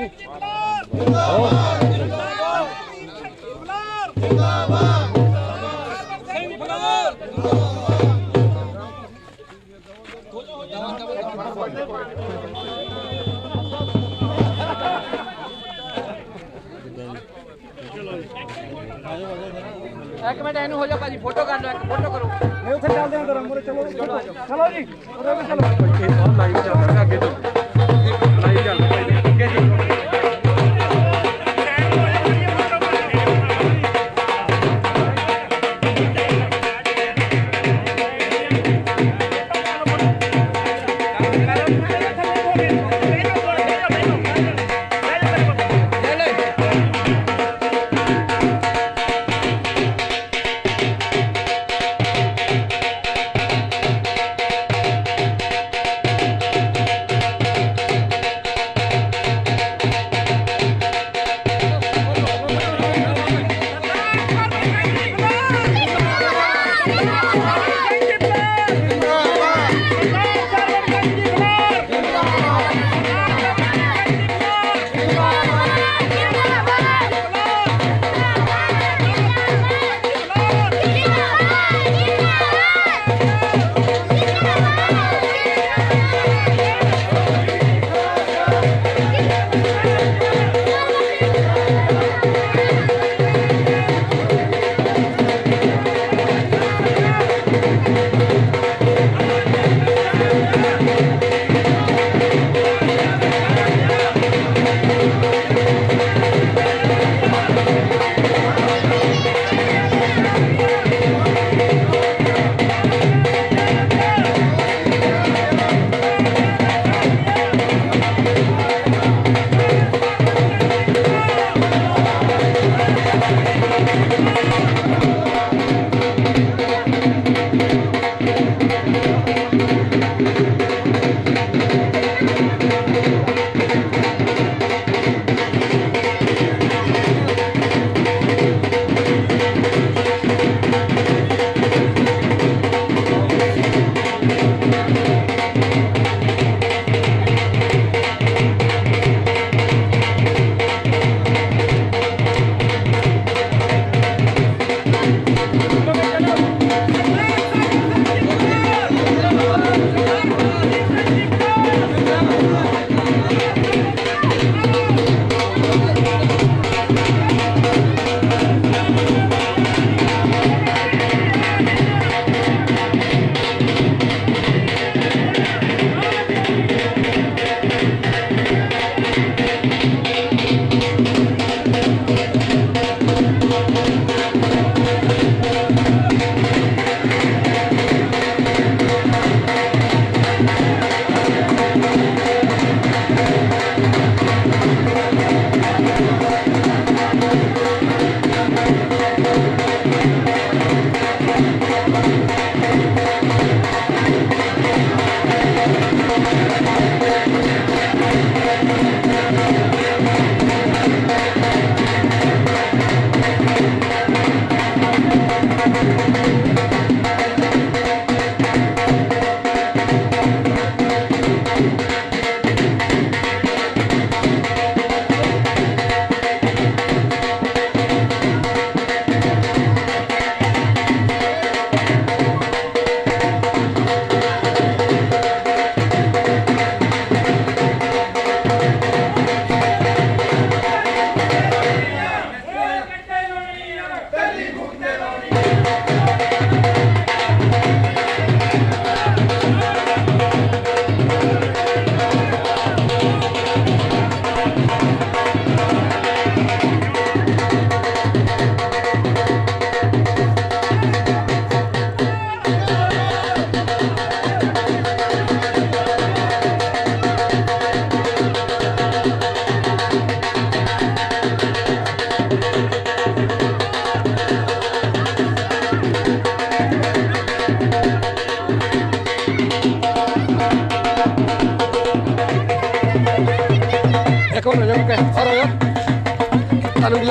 एक minute Inu हो जा भाजी फोटो कर लो एक फोटो करो नहीं उधर चलते हैं जरा मोरे चलो चलो जी उधर भी चलो बहुत लाइव चल रहा है आगे तो लाइव चल रहा है ठीक है जी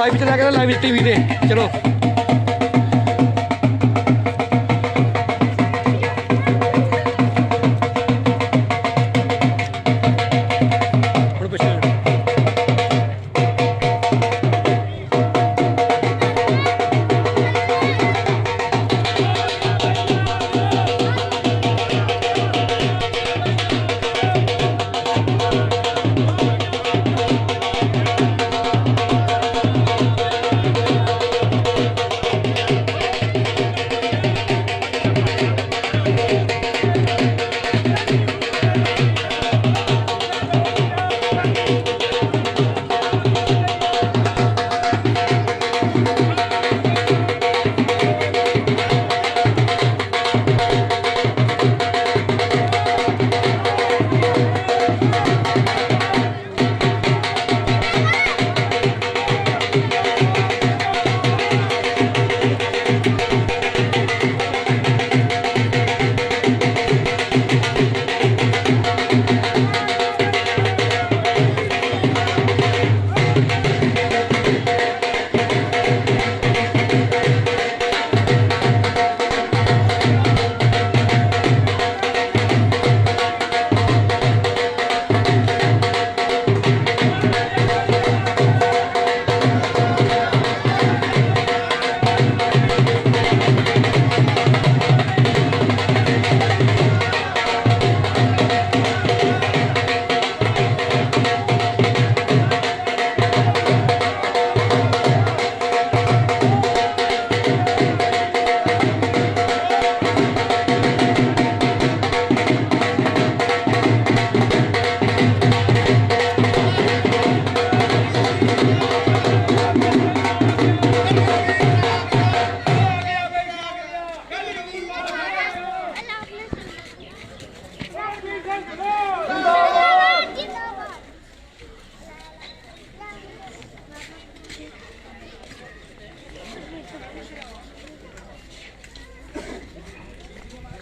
लाइव चला गया लाइव टीवी दे चलो ਹੁਣ ਪਿੱਛੇ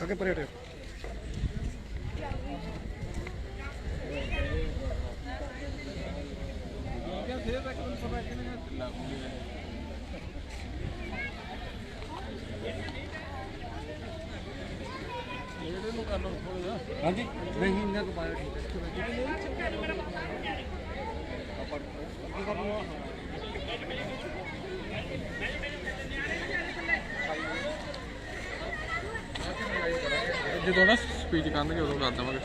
ਅੱਗੇ ਪਰੇ ਹਟਿਓ। ਹਾਂਜੀ ਨਹੀਂ ਇਹਨਾਂ ਤੋਂ ਪਾਇਆ ਜਦੋਂ ਨਾ ਸਪੀਚ ਕਰਨਗੇ ਉਦੋਂ ਕਰ ਦੇਵਾਂਗੇ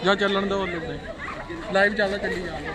ਜਾਂ ਚੱਲਣ ਦਾ ਉਹਦੇ ਲਾਈਵ ਚੱਲਦਾ ਚੱਲੀ ਜਾਂਦਾ।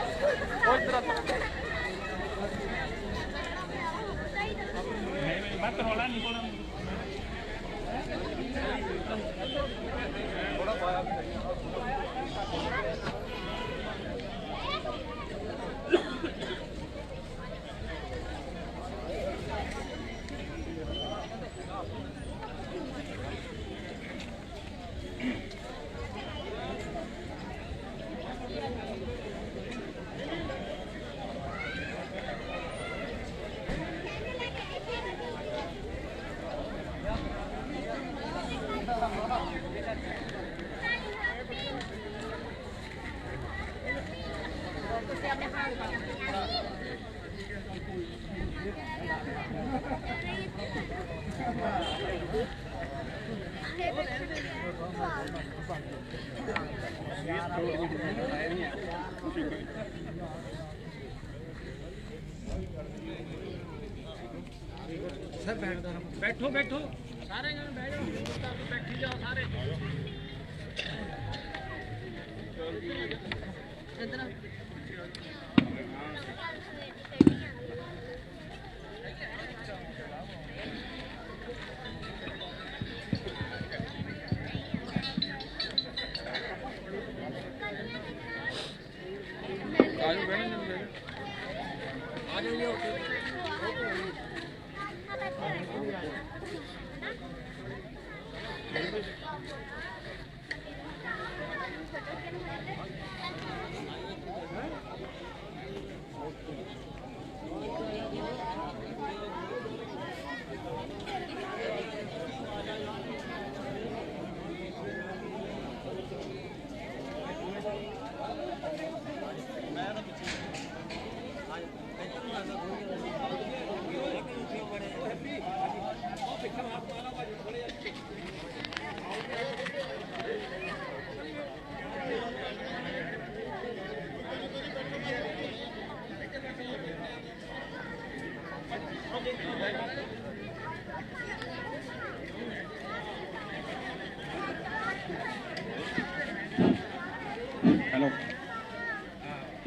बैठो बैठो सारे जन बैठो बैठी जाओ सारे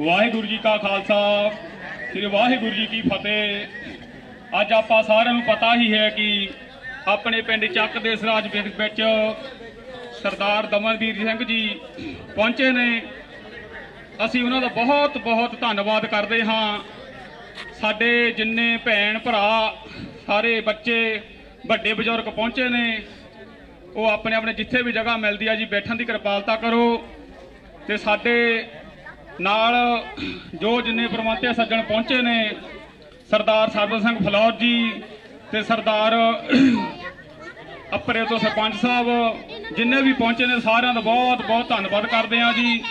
ਵਾਹਿਗੁਰੂ ਜੀ ਕਾ ਖਾਲਸਾ ਸ੍ਰੀ ਵਾਹਿਗੁਰੂ ਜੀ ਕੀ ਫਤਿਹ। ਅੱਜ ਆਪਾਂ ਸਾਰਿਆਂ ਨੂੰ ਪਤਾ ਹੀ ਹੈ ਕਿ ਆਪਣੇ ਪਿੰਡ ਚੱਕ ਦੇ ਸਰਾਜ ਵਿੱਚ ਸਰਦਾਰ ਦਮਨਵੀਰ ਸਿੰਘ ਜੀ ਪਹੁੰਚੇ ਨੇ। ਅਸੀਂ ਉਹਨਾਂ ਦਾ ਬਹੁਤ ਬਹੁਤ ਧੰਨਵਾਦ ਕਰਦੇ ਹਾਂ। ਸਾਡੇ ਜਿੰਨੇ ਭੈਣ ਭਰਾ ਸਾਰੇ ਬੱਚੇ ਵੱਡੇ ਬਜ਼ੁਰਗ ਪਹੁੰਚੇ ਨੇ, ਉਹ ਆਪਣੇ ਆਪਣੇ ਜਿੱਥੇ ਵੀ ਜਗ੍ਹਾ ਮਿਲਦੀ ਆ ਜੀ ਬੈਠਣ ਦੀ ਕਿਰਪਾਲਤਾ ਕਰੋ। ਤੇ ਸਾਡੇ ਨਾਲ ਜੋ ਜਿੰਨੇ ਪ੍ਰਮੰਤੇ ਸੱਜਣ ਪਹੁੰਚੇ ਨੇ, ਸਰਦਾਰ ਸਰਬਤ ਸਿੰਘ ਫਲੌਰ ਜੀ ਤੇ ਸਰਦਾਰ ਅੱਪਰੇ ਤੋਂ ਸਰਪੰਚ ਸਾਹਿਬ ਜਿੰਨੇ ਵੀ ਪਹੁੰਚੇ ਨੇ, ਸਾਰਿਆਂ ਦਾ ਬਹੁਤ ਬਹੁਤ ਧੰਨਵਾਦ ਕਰਦੇ ਹਾਂ ਜੀ।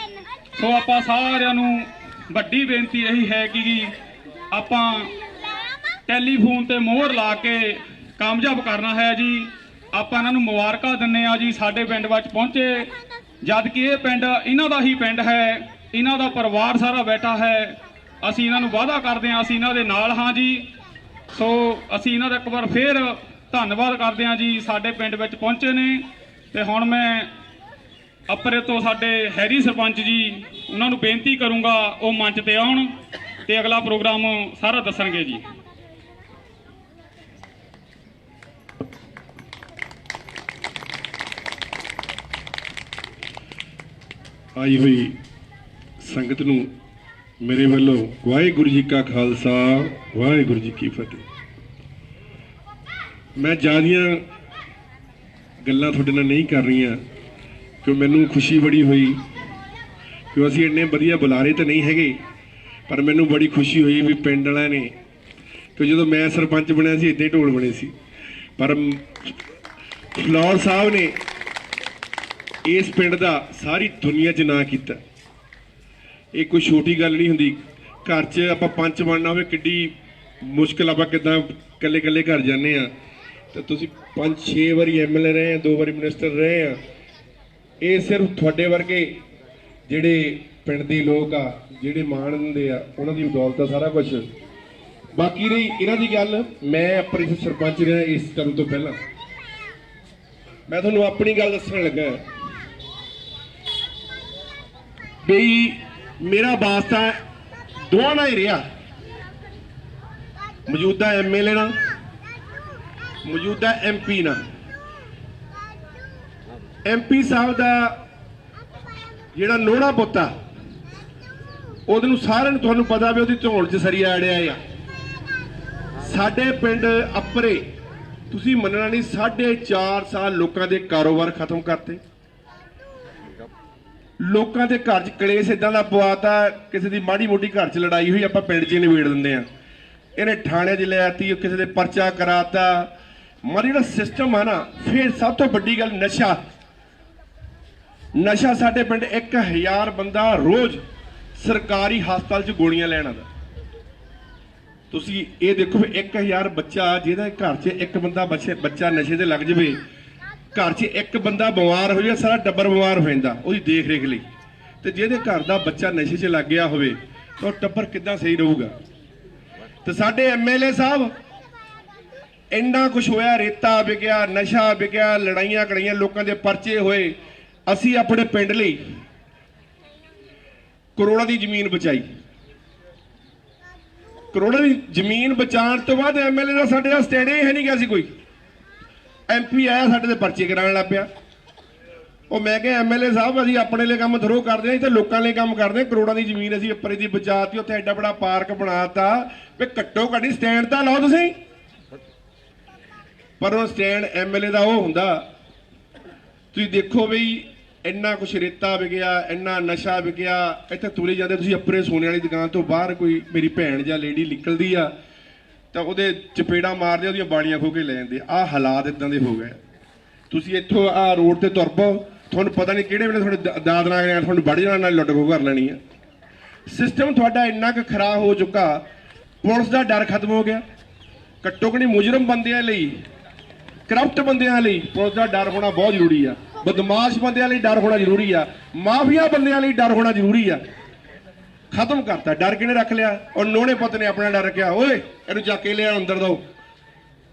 ਸੋ ਆਪਾਂ ਸਾਰਿਆਂ ਨੂੰ ਵੱਡੀ ਬੇਨਤੀ ਇਹੀ ਹੈ ਕਿ ਆਪਾਂ ਟੈਲੀਫੋਨ ਤੇ ਮੋਹਰ ਲਾ ਕੇ ਕਾਮਯਾਬ ਕਰਨਾ ਹੈ ਜੀ। ਆਪਾਂ ਇਹਨਾਂ ਨੂੰ ਮੁਬਾਰਕਾਂ ਦਿੰਦੇ ਆ ਜੀ, ਸਾਡੇ ਪਿੰਡ ਵਿੱਚ ਪਹੁੰਚੇ, ਜਦ ਕਿ ਇਹ ਪਿੰਡ ਇਹਨਾਂ ਦਾ ਹੀ ਪਿੰਡ ਹੈ, ਇਹਨਾਂ ਦਾ ਪਰਿਵਾਰ ਸਾਰਾ ਬੈਠਾ ਹੈ। ਅਸੀਂ ਇਹਨਾਂ ਨੂੰ ਵਾਅਦਾ ਕਰਦੇ ਹਾਂ, ਅਸੀਂ ਇਹਨਾਂ ਦੇ ਨਾਲ ਹਾਂ ਜੀ। ਸੋ ਅਸੀਂ ਇਹਨਾਂ ਦਾ ਇੱਕ ਵਾਰ ਫੇਰ ਧੰਨਵਾਦ ਕਰਦੇ ਹਾਂ ਜੀ, ਸਾਡੇ ਪਿੰਡ ਵਿੱਚ ਪਹੁੰਚੇ ਨੇ। ਤੇ ਹੁਣ ਮੈਂ ਅੱਪਰੇ ਤੋਂ ਸਾਡੇ ਹੈਰੀ ਸਰਪੰਚ ਜੀ, ਉਹਨਾਂ ਨੂੰ ਬੇਨਤੀ ਕਰੂੰਗਾ ਉਹ ਮੰਚ ਤੇ ਆਉਣ ਤੇ ਅਗਲਾ ਪ੍ਰੋਗਰਾਮ ਸਾਰਾ ਦੱਸਣਗੇ ਜੀ। ਆਈ ਹੋਈ ਸੰਗਤ ਨੂੰ ਮੇਰੇ ਵੱਲੋਂ ਵਾਹਿਗੁਰੂ ਜੀ ਕਾ ਖਾਲਸਾ ਵਾਹਿਗੁਰੂ ਜੀ ਕੀ ਫਤਿਹ। ਮੈਂ ਜ਼ਿਆਦੀਆਂ ਗੱਲਾਂ ਤੁਹਾਡੇ ਨਾਲ ਨਹੀਂ ਕਰ ਰਹੀਆਂ ਕਿ ਮੈਨੂੰ ਖੁਸ਼ੀ ਬੜੀ ਹੋਈ ਕਿ ਅਸੀਂ ਇੰਨੇ ਵਧੀਆ ਬੁਲਾਰੇ ਤਾਂ ਨਹੀਂ ਹੈਗੇ, ਪਰ ਮੈਨੂੰ ਬੜੀ ਖੁਸ਼ੀ ਹੋਈ ਵੀ ਪਿੰਡ ਵਾਲਿਆਂ ਨੇ, ਕਿ ਜਦੋਂ ਮੈਂ ਸਰਪੰਚ ਬਣਿਆ ਸੀ ਇੱਦਾਂ ਹੀ ਢੋਲ ਬਣੇ ਸੀ, ਪਰ ਫਲੌਰ ਸਾਹਿਬ ਨੇ ਇਸ ਪਿੰਡ ਦਾ ਸਾਰੀ ਦੁਨੀਆ 'ਚ ਨਾਂ ਕੀਤਾ। ਇਹ ਕੋਈ ਛੋਟੀ ਗੱਲ ਨਹੀਂ ਹੁੰਦੀ। ਘਰ 'ਚ ਆਪਾਂ ਪੰਚ ਬਣਨਾ ਹੋਵੇ ਕਿੱਡੀ ਮੁਸ਼ਕਿਲ, ਆਪਾਂ ਕਿੱਦਾਂ ਇਕੱਲੇ ਇਕੱਲੇ ਘਰ ਜਾਂਦੇ ਆ, ਤਾਂ ਤੁਸੀਂ 5-6 ਵਾਰੀ MLA ਰਹੇ ਆ, 2 ਵਾਰੀ ਮਿਨਿਸਟਰ ਰਹੇ ਆ। ਇਹ ਸਿਰਫ ਤੁਹਾਡੇ ਵਰਗੇ ਜਿਹੜੇ ਪਿੰਡ ਦੇ ਲੋਕ ਆ, ਜਿਹੜੇ ਮਾਣ ਦਿੰਦੇ ਆ, ਉਹਨਾਂ ਦੀ ਬਦੌਲਤ ਆ ਸਾਰਾ ਕੁਝ। ਬਾਕੀ ਰਹੀ ਇਹਨਾਂ ਦੀ ਗੱਲ, ਮੈਂ ਆਪਣੇ ਸਰਪੰਚ ਰਿਹਾ ਇਸ ਕਰਨ ਤੋਂ ਪਹਿਲਾਂ। ਮੈਂ ਤੁਹਾਨੂੰ ਆਪਣੀ ਗੱਲ ਦੱਸਣ ਲੱਗਾ ਵੀ ਮੇਰਾ ਵਾਸਤਾ ਦੋਵਾਂ ਨਾਲ ਹੀ ਰਿਹਾ, ਮੌਜੂਦਾ MLA ਨਾਲ, ਮੌਜੂਦਾ MP ਨਾਲ। MP ਸਾਹਿਬ ਦਾ ਜਿਹੜਾ ਨੋਹਣਾ ਪੁੱਤ ਆ, ਉਹਦੇ ਨੂੰ ਸਾਰਿਆਂ ਨੂੰ ਤੁਹਾਨੂੰ ਪਤਾ ਵੀ ਉਹਦੀ ਝੋਲ 'ਚ ਸਰੀਆ ਅੜਿਆ ਆ। ਸਾਡੇ ਪਿੰਡ ਅੱਪਰੇ ਤੁਸੀਂ ਮੰਨਣਾ ਨਹੀਂ, 4.5 ਸਾਲ ਲੋਕਾਂ ਦੇ ਕਾਰੋਬਾਰ ਖਤਮ ਕਰਤੇ, ਲੋਕਾਂ ਦੇ ਘਰ 'ਚ ਕਲੇਸ਼ ਇਦਾਂ ਦਾ ਪਵਾਤਾ। ਕਿਸੇ ਦੀ ਮਾੜੀ ਮੋਟੀ ਘਰ 'ਚ ਲੜਾਈ ਹੋਈ, ਆਪਾਂ ਪਿੰਡ 'ਚ ਹੀ ਨਿਬੇੜ ਦਿੰਦੇ ਆ। ਇਹਨੇ ਥਾਣੇ 'ਚ ਲੈ ਆਤੀ, ਕਿਸੇ ਦੇ ਪਰਚਾ ਕਰਾਤਾ। ਮਰ ਜਿਹੜਾ ਸਿਸਟਮ ਆ ਨਾ, ਫਿਰ ਸਭ ਤੋਂ ਵੱਡੀ ਗੱਲ ਨਸ਼ਾ। ਨਸ਼ਾ ਸਾਡੇ ਪਿੰਡ 1000 ਬੰਦਾ ਰੋਜ਼ ਸਰਕਾਰੀ ਹਸਪਤਾਲ 'ਚ ਗੋਲੀਆਂ ਲੈਣ ਆਉਂਦਾ। ਤੁਸੀਂ ਇਹ ਦੇਖੋ ਵੀ 1000 ਬੱਚਾ, ਜਿਹਦਾ ਘਰ 'ਚ ਇੱਕ ਬੰਦਾ ਬੱਚਾ ਨਸ਼ੇ ਤੇ ਲੱਗ ਜਾਵੇ, ਘਰ 'ਚ ਇੱਕ ਬੰਦਾ ਬਿਮਾਰ ਹੋ ਜਾਏ, ਸਾਰਾ ਟੱਬਰ ਬਿਮਾਰ ਹੋ ਜਾਂਦਾ ਉਹਦੀ ਦੇਖ ਰੇਖ ਲਈ। ਤੇ ਜਿਹਦੇ ਘਰ ਦਾ ਬੱਚਾ ਨਸ਼ੇ 'ਚ ਲੱਗ ਗਿਆ ਹੋਵੇ ਤਾਂ ਉਹ ਟੱਬਰ ਕਿੱਦਾਂ ਸਹੀ ਰਹੂਗਾ। ਤੇ ਸਾਡੇ MLA ਸਾਹਿਬ, ਇੰਨਾ ਕੁਝ ਹੋਇਆ, ਰੇਤਾ ਵਿਕਿਆ, ਨਸ਼ਾ ਵਿਕਿਆ, ਲੜਾਈਆਂ ਕੜਾਈਆਂ, ਲੋਕਾਂ ਦੇ ਪਰਚੇ ਹੋਏ। ਅਸੀਂ ਆਪਣੇ ਪਿੰਡ ਲਈ ਕਰੋੜਾਂ ਦੀ ਜ਼ਮੀਨ ਬਚਾਈ। ਕਰੋੜਾਂ ਦੀ ਜ਼ਮੀਨ ਬਚਾਉਣ ਤੋਂ ਬਾਅਦ MLA ਦਾ ਸਾਡੇ ਦਾ ਸਟੈਂਡ ਹੀ ਹੈ ਨਹੀਂ ਗਿਆ ਸੀ। ਕੋਈ MP ਆਇਆ ਸਾਡੇ ਤੇ ਪਰਚੇ ਕਰਾਉਣ ਲੱਗ ਪਿਆ। ਉਹ ਮੈਂ ਕਿਹਾ MLA ਸਾਹਿਬ, ਅਸੀਂ ਆਪਣੇ ਲਈ ਕੰਮ ਥਰੋ ਕਰਦੇ ਹਾਂ, ਤੇ ਲੋਕਾਂ ਲਈ ਕੰਮ ਕਰਦੇ ਹਾਂ। ਕਰੋੜਾਂ ਦੀ ਜ਼ਮੀਨ ਅਸੀਂ ਉੱਪਰ ਦੀ ਬਚਾਤੀ, ਉੱਥੇ ਐਡਾ ਬੜਾ ਪਾਰਕ ਬਣਾਤਾ, ਵੀ ਘੱਟੋ ਘੱਟ ਸਟੈਂਡ ਤਾਂ ਲਾਓ ਤੁਸੀਂ। ਪਰ ਉਹ ਸਟੈਂਡ MLA ਦਾ ਉਹ ਹੁੰਦਾ, ਤੁਸੀਂ ਦੇਖੋ ਬਈ ਇੰਨਾ ਕੁਛ ਰੇਤਾ ਵਿਕਿਆ, ਇੰਨਾ ਨਸ਼ਾ ਵਿਕਿਆ। ਇੱਥੇ ਤੁਰੇ ਜਾਂਦੇ ਤੁਸੀਂ ਅੱਪਰੇ ਸੋਨੇ ਵਾਲੀ ਦੁਕਾਨ ਤੋਂ ਬਾਹਰ, ਕੋਈ ਮੇਰੀ ਭੈਣ ਜਾਂ ਲੇਡੀ ਨਿਕਲਦੀ ਆ ਤਾਂ ਉਹਦੇ ਚਪੇੜਾ ਮਾਰਦੇ, ਉਹਦੀਆਂ ਬਾਲੀਆਂ ਖੋ ਕੇ ਲੈ ਜਾਂਦੇ। ਆਹ ਹਾਲਾਤ ਇਦਾਂ ਦੇ ਹੋ ਗਏ। ਤੁਸੀਂ ਇੱਥੋਂ ਆਹ ਰੋਡ ਤੇ ਤੁਰ ਪਓ, ਤੁਹਾਨੂੰ ਪਤਾ ਨਹੀਂ ਕਿਹੜੇ ਵੇਲੇ ਤੁਹਾਡੇ ਦਾਦ ਨਾਲ ਤੁਹਾਨੂੰ ਵੜ ਜਾਣਾ, ਨਾਲ ਲੁੱਟ ਖੋਹ ਕਰ ਲੈਣੀ ਆ। ਸਿਸਟਮ ਤੁਹਾਡਾ ਇੰਨਾ ਕੁ ਖਰਾਬ ਹੋ ਚੁੱਕਾ, ਪੁਲਿਸ ਦਾ ਡਰ ਖਤਮ ਹੋ ਗਿਆ। ਘੱਟੋ ਘੱਟ ਮੁਜਰਮ ਬੰਦਿਆਂ ਲਈ, ਕਰਪਟ ਬੰਦਿਆਂ ਲਈ ਪੁਲਿਸ ਦਾ ਡਰ ਹੋਣਾ ਬਹੁਤ ਜ਼ਰੂਰੀ ਆ। ਬਦਮਾਸ਼ ਬੰਦਿਆਂ ਲਈ ਡਰ ਹੋਣਾ ਜ਼ਰੂਰੀ ਆ। ਮਾਫੀਆ ਬੰਦਿਆਂ ਲਈ ਡਰ ਹੋਣਾ ਜ਼ਰੂਰੀ ਆ। ਖਤਮ ਕਰਤਾ ਡਰ। ਕਿਹਨੇ ਰੱਖ ਲਿਆ? ਔਰ ਨੋਹਣੇ ਪੁੱਤ ਨੇ ਆਪਣਾ ਡਰ ਰੱਖਿਆ। ਓਏ ਇਹਨੂੰ ਚੱਕ ਕੇ ਲਿਆ ਅੰਦਰ ਦੋ,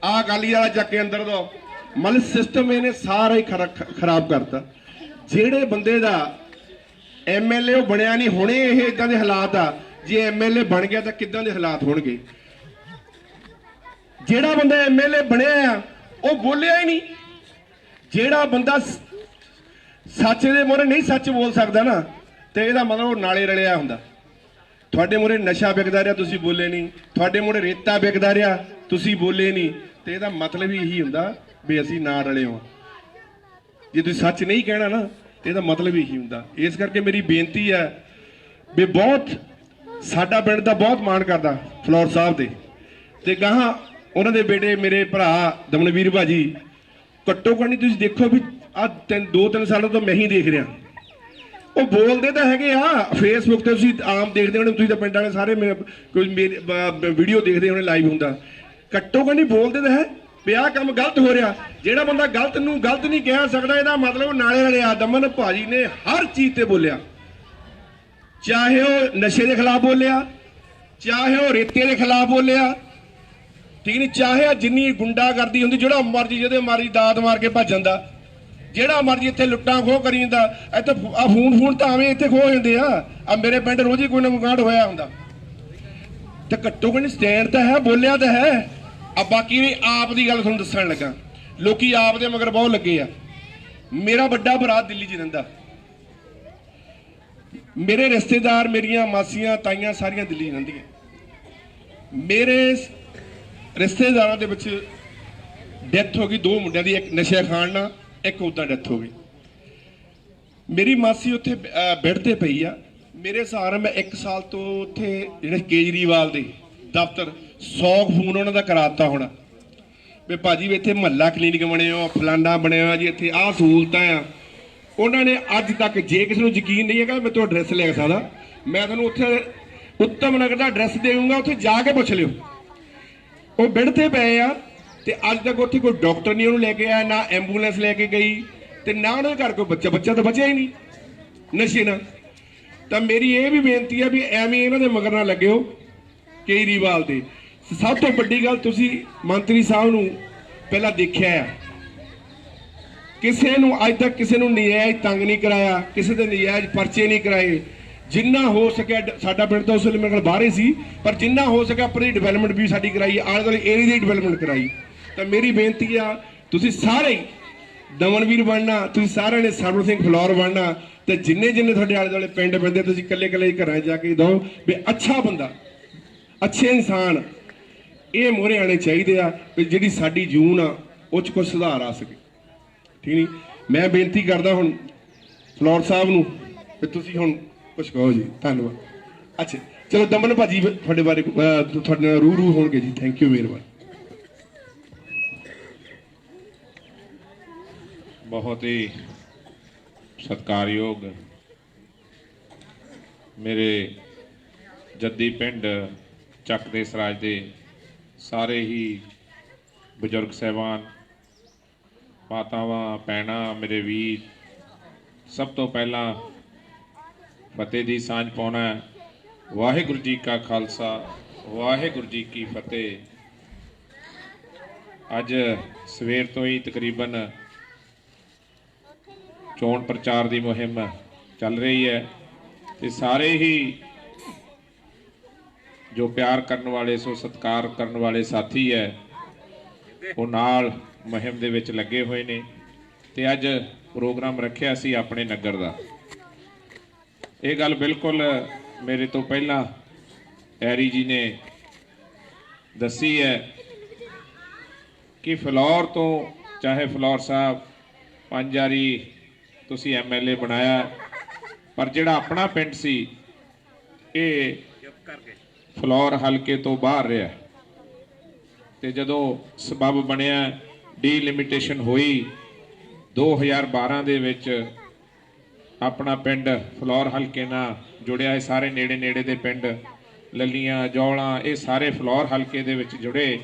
ਆਹ ਅਕਾਲੀ ਵਾਲਾ ਚੱਕ ਕੇ ਅੰਦਰ ਦੋ। ਮਤਲਬ ਸਿਸਟਮ ਇਹਨੇ ਸਾਰਾ ਹੀ ਖਰਾਬ ਕਰਤਾ। ਜਿਹੜੇ ਬੰਦੇ ਦਾ MLA ਉਹ ਬਣਿਆ ਨਹੀਂ, ਹੁਣੇ ਇਹ ਇਦਾਂ ਦੇ ਹਾਲਾਤ ਆ। ਜੇ MLA ਬਣ ਗਿਆ ਤਾਂ ਕਿੱਦਾਂ ਦੇ ਹਾਲਾਤ ਹੋਣਗੇ। ਜਿਹੜਾ ਬੰਦਾ MLA ਬਣਿਆ ਆ ਉਹ ਬੋਲਿਆ ਹੀ ਨਹੀਂ। ਜਿਹੜਾ ਬੰਦਾ ਸੱਚ ਦੇ ਮੂਹਰੇ ਨਹੀਂ ਸੱਚ ਬੋਲ ਸਕਦਾ ਨਾ, ਤੇ ਇਹਦਾ ਮਤਲਬ ਉਹ ਨਾਲੇ ਰਲਿਆ ਹੁੰਦਾ। ਤੁਹਾਡੇ ਮੂਹਰੇ ਨਸ਼ਾ ਵਿਕਦਾ ਰਿਹਾ, ਤੁਸੀਂ ਬੋਲੇ ਨਹੀਂ। ਤੁਹਾਡੇ ਮੂਹਰੇ ਰੇਤਾ ਵਿਕਦਾ ਰਿਹਾ, ਤੁਸੀਂ ਬੋਲੇ ਨਹੀਂ। ਤੇ ਇਹਦਾ ਮਤਲਬ ਹੀ ਇਹੀ ਹੁੰਦਾ ਵੀ ਅਸੀਂ ਨਾ ਰਲੇ ਹਾਂ। ਜੇ ਤੁਸੀਂ ਸੱਚ ਨਹੀਂ ਕਹਿਣਾ ਨਾ, ਤੇ ਇਹਦਾ ਮਤਲਬ ਇਹੀ ਹੁੰਦਾ। ਇਸ ਕਰਕੇ ਮੇਰੀ ਬੇਨਤੀ ਹੈ ਵੀ ਬਹੁਤ ਸਾਡਾ ਪਿੰਡ ਦਾ ਬਹੁਤ ਮਾਣ ਕਰਦਾ ਫਲੋਰ ਸਾਹਿਬ ਦੇ, ਤੇ ਗਾਹਾਂ ਉਹਨਾਂ ਦੇ ਬੇਟੇ ਮੇਰੇ ਭਰਾ ਦਮਨਵੀਰ ਭਾਜੀ। ਘੱਟੋ ਘੱਟ ਨਹੀਂ ਤੁਸੀਂ ਦੇਖੋ ਵੀ ਆਹ 2-3 ਸਾਲਾਂ ਤੋਂ ਮੈਂ ਹੀ ਦੇਖ ਰਿਹਾ, ਉਹ ਬੋਲਦੇ ਤਾਂ ਹੈਗੇ ਆ। ਫੇਸਬੁੱਕ ਤੇ ਤੁਸੀਂ ਆਮ ਦੇਖਦੇ ਹੋਣੇ, ਤੁਸੀਂ ਤਾਂ ਪਿੰਡ ਵਾਲੇ ਸਾਰੇ ਕੋਈ ਮੇਰੀ ਵੀਡੀਓ ਦੇਖਦੇ ਹੋਣੇ, ਲਾਈਵ ਹੁੰਦਾ। ਘੱਟੋ ਘੱਟ ਨਹੀਂ ਬੋਲਦੇ ਤਾਂ ਹੈ ਵੀ ਆਹ ਕੰਮ ਗਲਤ ਹੋ ਰਿਹਾ। ਜਿਹੜਾ ਬੰਦਾ ਗਲਤ ਨੂੰ ਗਲਤ ਨਹੀਂ ਕਹਿ ਸਕਦਾ, ਇਹਦਾ ਮਤਲਬ ਨਾਲੇ ਰਲਿਆ। ਦਮਨ ਭਾਜੀ ਨੇ ਹਰ ਚੀਜ਼ ਤੇ ਬੋਲਿਆ, ਚਾਹੇ ਉਹ ਨਸ਼ੇ ਦੇ ਖਿਲਾਫ ਬੋਲਿਆ, ਚਾਹੇ ਉਹ ਰੇਤੇ ਦੇ ਖਿਲਾਫ ਬੋਲਿਆ, ਠੀਕ ਨਹੀਂ, ਚਾਹੇ ਜਿੰਨੀ ਗੁੰਡਾਗਰਦੀ ਹੁੰਦੀ, ਜਿਹੜਾ ਮਰਜੀ ਜਿਹਦੇ ਮਰਜੀ ਦਾਤ ਮਾਰ ਕੇ ਭੱਜ ਜਾਂਦਾ, ਜਿਹੜਾ ਮਰਜੀ ਇੱਥੇ ਲੁੱਟਾਂ ਖੋਹ ਕਰੀ ਜਾਂਦਾ। ਇੱਥੇ ਆ ਫੋਨ ਤਾਂ ਆਵੇਂ ਇੱਥੇ ਖੋਹ ਜਾਂਦੇ ਆ। ਆ ਮੇਰੇ ਪਿੰਡ ਰੋਜ਼ ਹੀ ਕੋਈ ਨਾ ਕਾਂਡ ਹੋਇਆ ਹੁੰਦਾ। ਤੇ ਘੱਟੋ ਘੱਟ ਸਟੈਂਡ ਤਾਂ ਹੈ, ਬੋਲਿਆ ਤਾਂ ਹੈ। ਆ ਬਾਕੀ ਵੀ ਆਪ ਦੀ ਗੱਲ ਤੁਹਾਨੂੰ ਦੱਸਣ ਲੱਗਾ, ਲੋਕੀ ਆਪ ਦੇ ਮਗਰ ਬਹੁਤ ਲੱਗੇ ਆ। ਮੇਰਾ ਵੱਡਾ ਭਰਾ ਦਿੱਲੀ 'ਚ ਰਹਿੰਦਾ, ਮੇਰੇ ਰਿਸ਼ਤੇਦਾਰ, ਮੇਰੀਆਂ ਮਾਸੀਆਂ ਤਾਈਆਂ ਸਾਰੀਆਂ ਦਿੱਲੀ 'ਚ ਰਹਿੰਦੀਆਂ। ਮੇਰੇ ਰਿਸ਼ਤੇਦਾਰਾਂ ਦੇ ਵਿੱਚ ਡੈਥ ਹੋ ਗਈ 2 ਮੁੰਡਿਆਂ ਦੀ, ਇੱਕ ਨਸ਼ਾ ਖਾਣ ਨਾਲ, ਇੱਕ ਉਦਾਂ ਡੈਥ ਹੋ ਗਈ। ਮੇਰੀ ਮਾਸੀ ਉੱਥੇ ਬੈੱਡ ਤੇ ਪਈ ਆ। ਮੇਰੇ ਸਹਾਰਾ ਮੈਂ 1 ਸਾਲ ਤੋਂ ਉੱਥੇ ਜਿਹੜੇ ਕੇਜਰੀਵਾਲ ਦੇ ਦਫ਼ਤਰ 100 ਫੋਨ ਉਹਨਾਂ ਦਾ ਕਰਾਤਾ ਹੋਣਾ ਵੀ ਭਾਜੀ ਵੀ ਇੱਥੇ ਮਹੱਲਾ ਕਲੀਨਿਕ ਬਣੇ ਹੋ, ਫਲਾਨਾ ਬਣਿਆ ਹੋਇਆ ਜੀ, ਇੱਥੇ ਆਹ ਸਹੂਲਤਾਂ ਆ। ਉਹਨਾਂ ਨੇ ਅੱਜ ਤੱਕ, ਜੇ ਕਿਸੇ ਨੂੰ ਯਕੀਨ ਨਹੀਂ ਹੈਗਾ ਮੈਂ ਤੁਹਾਨੂੰ ਐਡਰੈਸ ਲੈ ਸਕਦਾ, ਮੈਂ ਤੁਹਾਨੂੰ ਉੱਥੇ ਉੱਤਮ ਨਗਰ ਦਾ ਐਡਰੈਸ ਦੇ ਦੂੰਗਾ, ਉੱਥੇ ਜਾ ਕੇ ਪੁੱਛ ਲਿਓ। ਉਹ ਬੈੱਡ ਤੇ ਪਏ ਆ ਤੇ ਅੱਜ ਤੱਕ ਉੱਥੇ ਕੋਈ ਡਾਕਟਰ ਨਹੀਂ ਉਹਨੂੰ ਲੈ ਕੇ ਆਇਆ, ਨਾ ਐਂਬੂਲੈਂਸ ਲੈ ਕੇ ਗਈ, ਤੇ ਨਾ ਉਹਨਾਂ ਦੇ ਘਰ ਕੋਈ ਬੱਚਾ ਤਾਂ ਬਚਿਆ ਹੀ ਨਹੀਂ ਨਸ਼ੇ ਨਾਲ। ਤਾਂ ਮੇਰੀ ਇਹ ਵੀ ਬੇਨਤੀ ਹੈ ਵੀ ਐਵੇਂ ਇਹਨਾਂ ਦੇ ਮਗਰ ਨਾ ਲੱਗਿਓ ਕੇਜਰੀਵਾਲ ਦੇ। ਸਭ ਤੋਂ ਵੱਡੀ ਗੱਲ, ਤੁਸੀਂ ਮੰਤਰੀ ਸਾਹਿਬ ਨੂੰ ਪਹਿਲਾਂ ਦੇਖਿਆ ਆ, ਕਿਸੇ ਨੂੰ ਅੱਜ ਤੱਕ ਕਿਸੇ ਨੂੰ ਨਜਾਇਜ਼ ਤੰਗ ਨਹੀਂ ਕਰਾਇਆ, ਕਿਸੇ ਦੇ ਨਜਾਇਜ਼ ਪਰਚੇ ਨਹੀਂ ਕਰਾਏ। ਜਿੰਨਾ ਹੋ ਸਕਿਆ, ਸਾਡਾ ਪਿੰਡ ਤਾਂ ਉਸ ਵੇਲੇ ਮੇਰੇ ਕੋਲ ਬਾਹਰ ਹੀ ਸੀ, ਪਰ ਜਿੰਨਾ ਹੋ ਸਕਿਆ ਆਪਣੀ ਡਿਵੈਲਪਮੈਂਟ ਵੀ ਸਾਡੀ ਕਰਾਈ, ਆਲੇ ਦੁਆਲੇ ਏਰੀਆ ਦੀ ਡਿਵੈਲਪਮੈਂਟ ਕਰਾਈ। ਤਾਂ ਮੇਰੀ ਬੇਨਤੀ ਆ, ਤੁਸੀਂ ਸਾਰੇ ਦਮਨਵੀਰ ਬਣਨਾ, ਤੁਸੀਂ ਸਾਰਿਆਂ ਨੇ ਸਰਵਣ ਸਿੰਘ ਫਲੋਰ ਬਣਨਾ, ਤੇ ਜਿੰਨੇ ਤੁਹਾਡੇ ਆਲੇ ਦੁਆਲੇ ਪਿੰਡ ਪੈਂਦੇ ਤੁਸੀਂ ਇਕੱਲੇ ਘਰਾਂ ਜਾ ਕੇ ਦਿਓ ਵੀ ਅੱਛਾ ਬੰਦਾ, ਅੱਛੇ ਇਨਸਾਨ ਇਹ ਮੋਹਰੇ ਆਣੇ ਚਾਹੀਦੇ ਆ, ਵੀ ਜਿਹੜੀ ਸਾਡੀ ਜੂਨ ਆ ਉਹ 'ਚ ਕੁਝ ਸੁਧਾਰ ਆ ਸਕੇ। ਠੀਕ ਨਹੀਂ, ਮੈਂ ਬੇਨਤੀ ਕਰਦਾ ਹੁਣ ਫਲੋਰ ਸਾਹਿਬ ਨੂੰ ਵੀ ਤੁਸੀਂ ਹੁਣ ਕੁਝ ਕਹੋ ਜੀ। ਧੰਨਵਾਦ। ਅੱਛਾ ਚਲੋ ਦਮਨ ਭਾਜੀ ਤੁਹਾਡੇ ਬਾਰੇ ਤੁਹਾਡੇ ਨਾਲ ਰੂ ਹੋਣਗੇ ਜੀ। ਥੈਂਕ ਯੂ, ਮਿਹਰਬਾਨੀ। बहुत ही सत्कारयोग मेरे जद्दी पिंड ਚੱਕ ਦੇ ਸਰਾਜ ਦੇ ਸਾਰੇ ਹੀ ਬਜ਼ੁਰਗ ਸਾਹਿਬਾਨ, ਮਾਤਾਵਾਂ, ਭੈਣਾਂ, ਮੇਰੇ ਵੀਰ, ਸਭ ਤੋਂ ਪਹਿਲਾਂ ਫਤਿਹ ਦੀ ਸਾਂਝ ਪਾਉਣਾ। ਵਾਹਿਗੁਰੂ ਜੀ ਕਾ ਖਾਲਸਾ, ਵਾਹਿਗੁਰੂ ਜੀ ਕੀ ਫਤਿਹ। ਅੱਜ ਸਵੇਰ ਤੋਂ ਹੀ ਤਕਰੀਬਨ ਚੋਣ ਪ੍ਰਚਾਰ ਦੀ ਮੁਹਿੰਮ ਚੱਲ ਰਹੀ ਹੈ ਤੇ ਸਾਰੇ ਹੀ ਜੋ ਪਿਆਰ ਕਰਨ ਵਾਲੇ, ਸੋ ਸਤਿਕਾਰ ਕਰਨ ਵਾਲੇ ਸਾਥੀ ਹੈ, ਉਹ ਨਾਲ ਮੁਹਿੰਮ ਦੇ ਵਿੱਚ ਲੱਗੇ ਹੋਏ ਨੇ। ਤੇ ਅੱਜ ਪ੍ਰੋਗਰਾਮ ਰੱਖਿਆ ਸੀ ਆਪਣੇ ਨਗਰ ਦਾ। ਇਹ ਗੱਲ ਬਿਲਕੁਲ ਮੇਰੇ ਤੋਂ ਪਹਿਲਾਂ ਐਰੀ ਜੀ ਨੇ ਦੱਸੀ ਹੈ ਕਿ ਫਲੋਰ ਤੋਂ, ਚਾਹੇ ਫਲੋਰ ਸਾਹਿਬ 5 ਵਾਰੀ ਤੁਸੀਂ MLA ਬਣਾਇਆ, ਪਰ ਜਿਹੜਾ ਆਪਣਾ ਪਿੰਡ ਸੀ ਇਹ ਫਲੋਰ ਹਲਕੇ ਤੋਂ ਬਾਹਰ ਰਿਹਾ। ਤੇ ਜਦੋਂ ਸਬਬ ਬਣਿਆ, ਡੀਲਿਮਿਟੇਸ਼ਨ ਹੋਈ 2012 ਦੇ ਵਿੱਚ, ਆਪਣਾ ਪਿੰਡ ਫਲੋਰ ਹਲਕੇ ਨਾਲ ਜੁੜਿਆ। ਇਹ ਸਾਰੇ ਨੇੜੇ ਦੇ ਪਿੰਡ, ਲੱਲੀਆਂ, ਜੌਲਾਂ, ਇਹ ਸਾਰੇ ਫਲੋਰ ਹਲਕੇ ਦੇ ਵਿੱਚ ਜੁੜੇ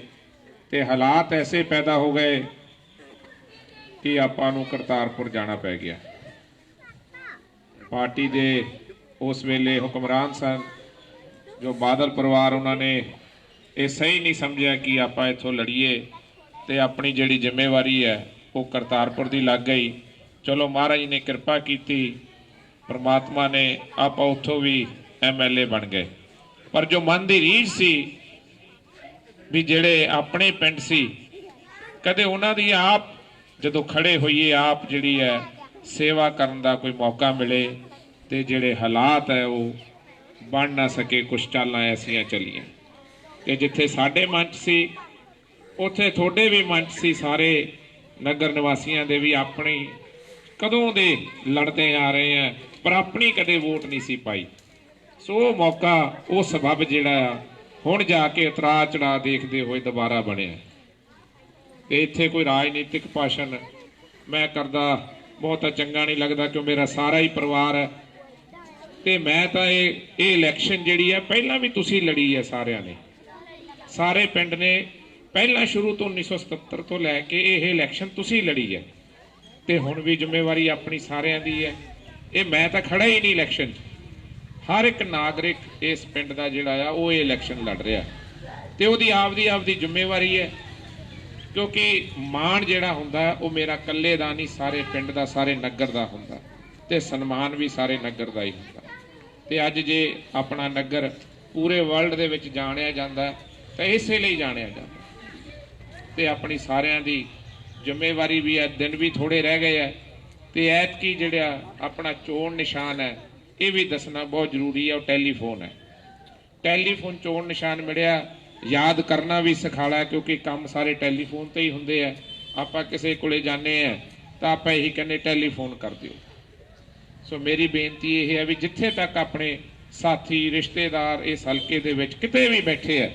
ਤੇ ਹਾਲਾਤ ਐਸੇ ਪੈਦਾ ਹੋ ਗਏ ਕਿ ਆਪਾਂ ਨੂੰ ਕਰਤਾਰਪੁਰ ਜਾਣਾ ਪੈ ਗਿਆ। ਪਾਰਟੀ ਦੇ ਉਸ ਵੇਲੇ ਹੁਕਮਰਾਨ ਸਨ ਜੋ ਬਾਦਲ ਪਰਿਵਾਰ, ਉਹਨਾਂ ਨੇ ਇਹ ਸਹੀ ਨਹੀਂ ਸਮਝਿਆ ਕਿ ਆਪਾਂ ਇੱਥੋਂ ਲੜੀਏ ਤੇ ਆਪਣੀ ਜਿਹੜੀ ਜ਼ਿੰਮੇਵਾਰੀ ਹੈ ਉਹ ਕਰਤਾਰਪੁਰ ਦੀ ਲੱਗ ਗਈ। ਚਲੋ ਮਹਾਰਾਜ ਨੇ ਕਿਰਪਾ ਕੀਤੀ, ਪਰਮਾਤਮਾ ਨੇ, ਆਪਾਂ ਉੱਥੋਂ ਵੀ MLA ਬਣ ਗਏ। ਪਰ ਜੋ ਮਨ ਦੀ ਰੀਝ ਸੀ ਵੀ ਜਿਹੜੇ ਆਪਣੇ ਪਿੰਡ ਸੀ, ਕਦੇ ਉਹਨਾਂ ਦੀ ਆਪ ਜਦੋਂ ਖੜੇ ਹੋਈਏ, ਆਪ ਜਿਹੜੀ ਹੈ ਸੇਵਾ ਕਰਨ ਦਾ ਕੋਈ ਮੌਕਾ ਮਿਲੇ, ਤੇ ਜਿਹੜੇ ਹਾਲਾਤ ਹੈ ਉਹ ਬਣ ਨਾ ਸਕੇ। ਕੁਛ ਚਾਲਾਂ ਐਸੀਆਂ ਚੱਲੀਆਂ ਕਿ ਜਿੱਥੇ ਸਾਡੇ ਮਨ 'ਚ ਸੀ ਉੱਥੇ ਤੁਹਾਡੇ ਵੀ ਮਨ 'ਚ ਸੀ, ਸਾਰੇ ਨਗਰ ਨਿਵਾਸੀਆਂ ਦੇ ਵੀ। ਆਪਣੀ ਕਦੋਂ ਦੇ ਲੜਦੇ ਆ ਰਹੇ ਆ, ਪਰ ਆਪਣੀ ਕਦੇ ਵੋਟ ਨਹੀਂ ਸੀ ਪਾਈ। ਸੋ ਉਹ ਮੌਕਾ, ਉਹ ਸਬਬ ਜਿਹੜਾ ਹੁਣ ਜਾ ਕੇ ਉਤਰਾ ਚੜਾ ਦੇਖਦੇ ਹੋਏ ਦੁਬਾਰਾ ਬਣਿਆ। ਤੇ ਇੱਥੇ ਕੋਈ ਰਾਜਨੀਤਿਕ ਭਾਸ਼ਣ ਮੈਂ ਕਰਦਾ ਬਹੁਤਾ ਚੰਗਾ ਨਹੀਂ ਲੱਗਦਾ, ਕਿਉਂ ਮੇਰਾ ਸਾਰਾ ਹੀ ਪਰਿਵਾਰ ਹੈ। ਤੇ ਮੈਂ ਤਾਂ ਇਹ ਇਲੈਕਸ਼ਨ ਜਿਹੜੀ ਹੈ ਪਹਿਲਾਂ ਵੀ ਤੁਸੀਂ ਲੜੀ ਹੈ ਸਾਰਿਆਂ ਨੇ, ਸਾਰੇ ਪਿੰਡ ਨੇ ਪਹਿਲਾਂ ਸ਼ੁਰੂ ਤੋਂ 1977 ਤੋਂ ਲੈ ਕੇ ਇਹ ਇਲੈਕਸ਼ਨ ਤੁਸੀਂ ਲੜੀ ਹੈ। ਤੇ ਹੁਣ ਵੀ ਜ਼ਿੰਮੇਵਾਰੀ ਆਪਣੀ ਸਾਰਿਆਂ ਦੀ ਹੈ। ਇਹ ਮੈਂ ਤਾਂ ਖੜਾ ਹੀ ਨਹੀਂ ਇਲੈਕਸ਼ਨ 'ਚ, ਹਰ ਇੱਕ ਨਾਗਰਿਕ ਇਸ ਪਿੰਡ ਦਾ ਜਿਹੜਾ ਆ ਉਹ ਇਹ ਇਲੈਕਸ਼ਨ ਲੜ ਰਿਹਾ ਤੇ ਉਹਦੀ ਆਪਦੀ ਜ਼ਿੰਮੇਵਾਰੀ ਹੈ। ਕਿਉਂਕਿ ਮਾਣ ਜਿਹੜਾ ਹੁੰਦਾ ਉਹ ਮੇਰਾ ਇਕੱਲੇ ਦਾ ਨਹੀਂ, ਸਾਰੇ ਪਿੰਡ ਦਾ, ਸਾਰੇ ਨਗਰ ਦਾ ਹੁੰਦਾ, ਤੇ ਸਨਮਾਨ ਵੀ ਸਾਰੇ ਨਗਰ ਦਾ ਹੀ ਹੁੰਦਾ। ਤੇ ਅੱਜ ਜੇ ਆਪਣਾ ਨਗਰ ਪੂਰੇ ਵਰਲਡ ਦੇ ਵਿੱਚ ਜਾਣਿਆ ਜਾਂਦਾ ਤਾਂ ਇਸੇ ਲਈ ਜਾਣਿਆ ਜਾਂਦਾ। ਤੇ ਆਪਣੀ ਸਾਰਿਆਂ ਦੀ ਜ਼ਿੰਮੇਵਾਰੀ ਵੀ ਹੈ। ਦਿਨ ਵੀ ਥੋੜੇ ਰਹਿ ਗਏ ਹੈ ਤੇ ਐਤਕੀ ਜਿਹੜਾ ਆਪਣਾ ਚੋਣ ਨਿਸ਼ਾਨ ਹੈ ਇਹ ਵੀ ਦੱਸਣਾ ਬਹੁਤ ਜ਼ਰੂਰੀ ਹੈ। ਉਹ ਟੈਲੀਫੋਨ ਹੈ। ਟੈਲੀਫੋਨ ਚੋਣ ਨਿਸ਼ਾਨ ਮਿਲਿਆ, ਯਾਦ ਕਰਨਾ ਵੀ ਸਿਖਾਲਾ, ਕਿਉਂਕਿ ਕੰਮ ਸਾਰੇ ਟੈਲੀਫੋਨ ਤੇ ਹੀ ਹੁੰਦੇ ਆ। ਆਪਾਂ ਕਿਸੇ ਕੋਲੇ ਜਾਂਦੇ ਆ ਤਾਂ ਆਪਾਂ ਇਹੀ ਕਹਿੰਦੇ ਟੈਲੀਫੋਨ ਕਰ ਦਿਓ। ਸੋ ਮੇਰੀ ਬੇਨਤੀ ਇਹ ਹੈ ਵੀ ਜਿੱਥੇ ਤੱਕ ਆਪਣੇ ਸਾਥੀ, ਰਿਸ਼ਤੇਦਾਰ ਇਸ ਹਲਕੇ ਦੇ ਵਿੱਚ ਕਿਤੇ ਵੀ ਬੈਠੇ ਆ,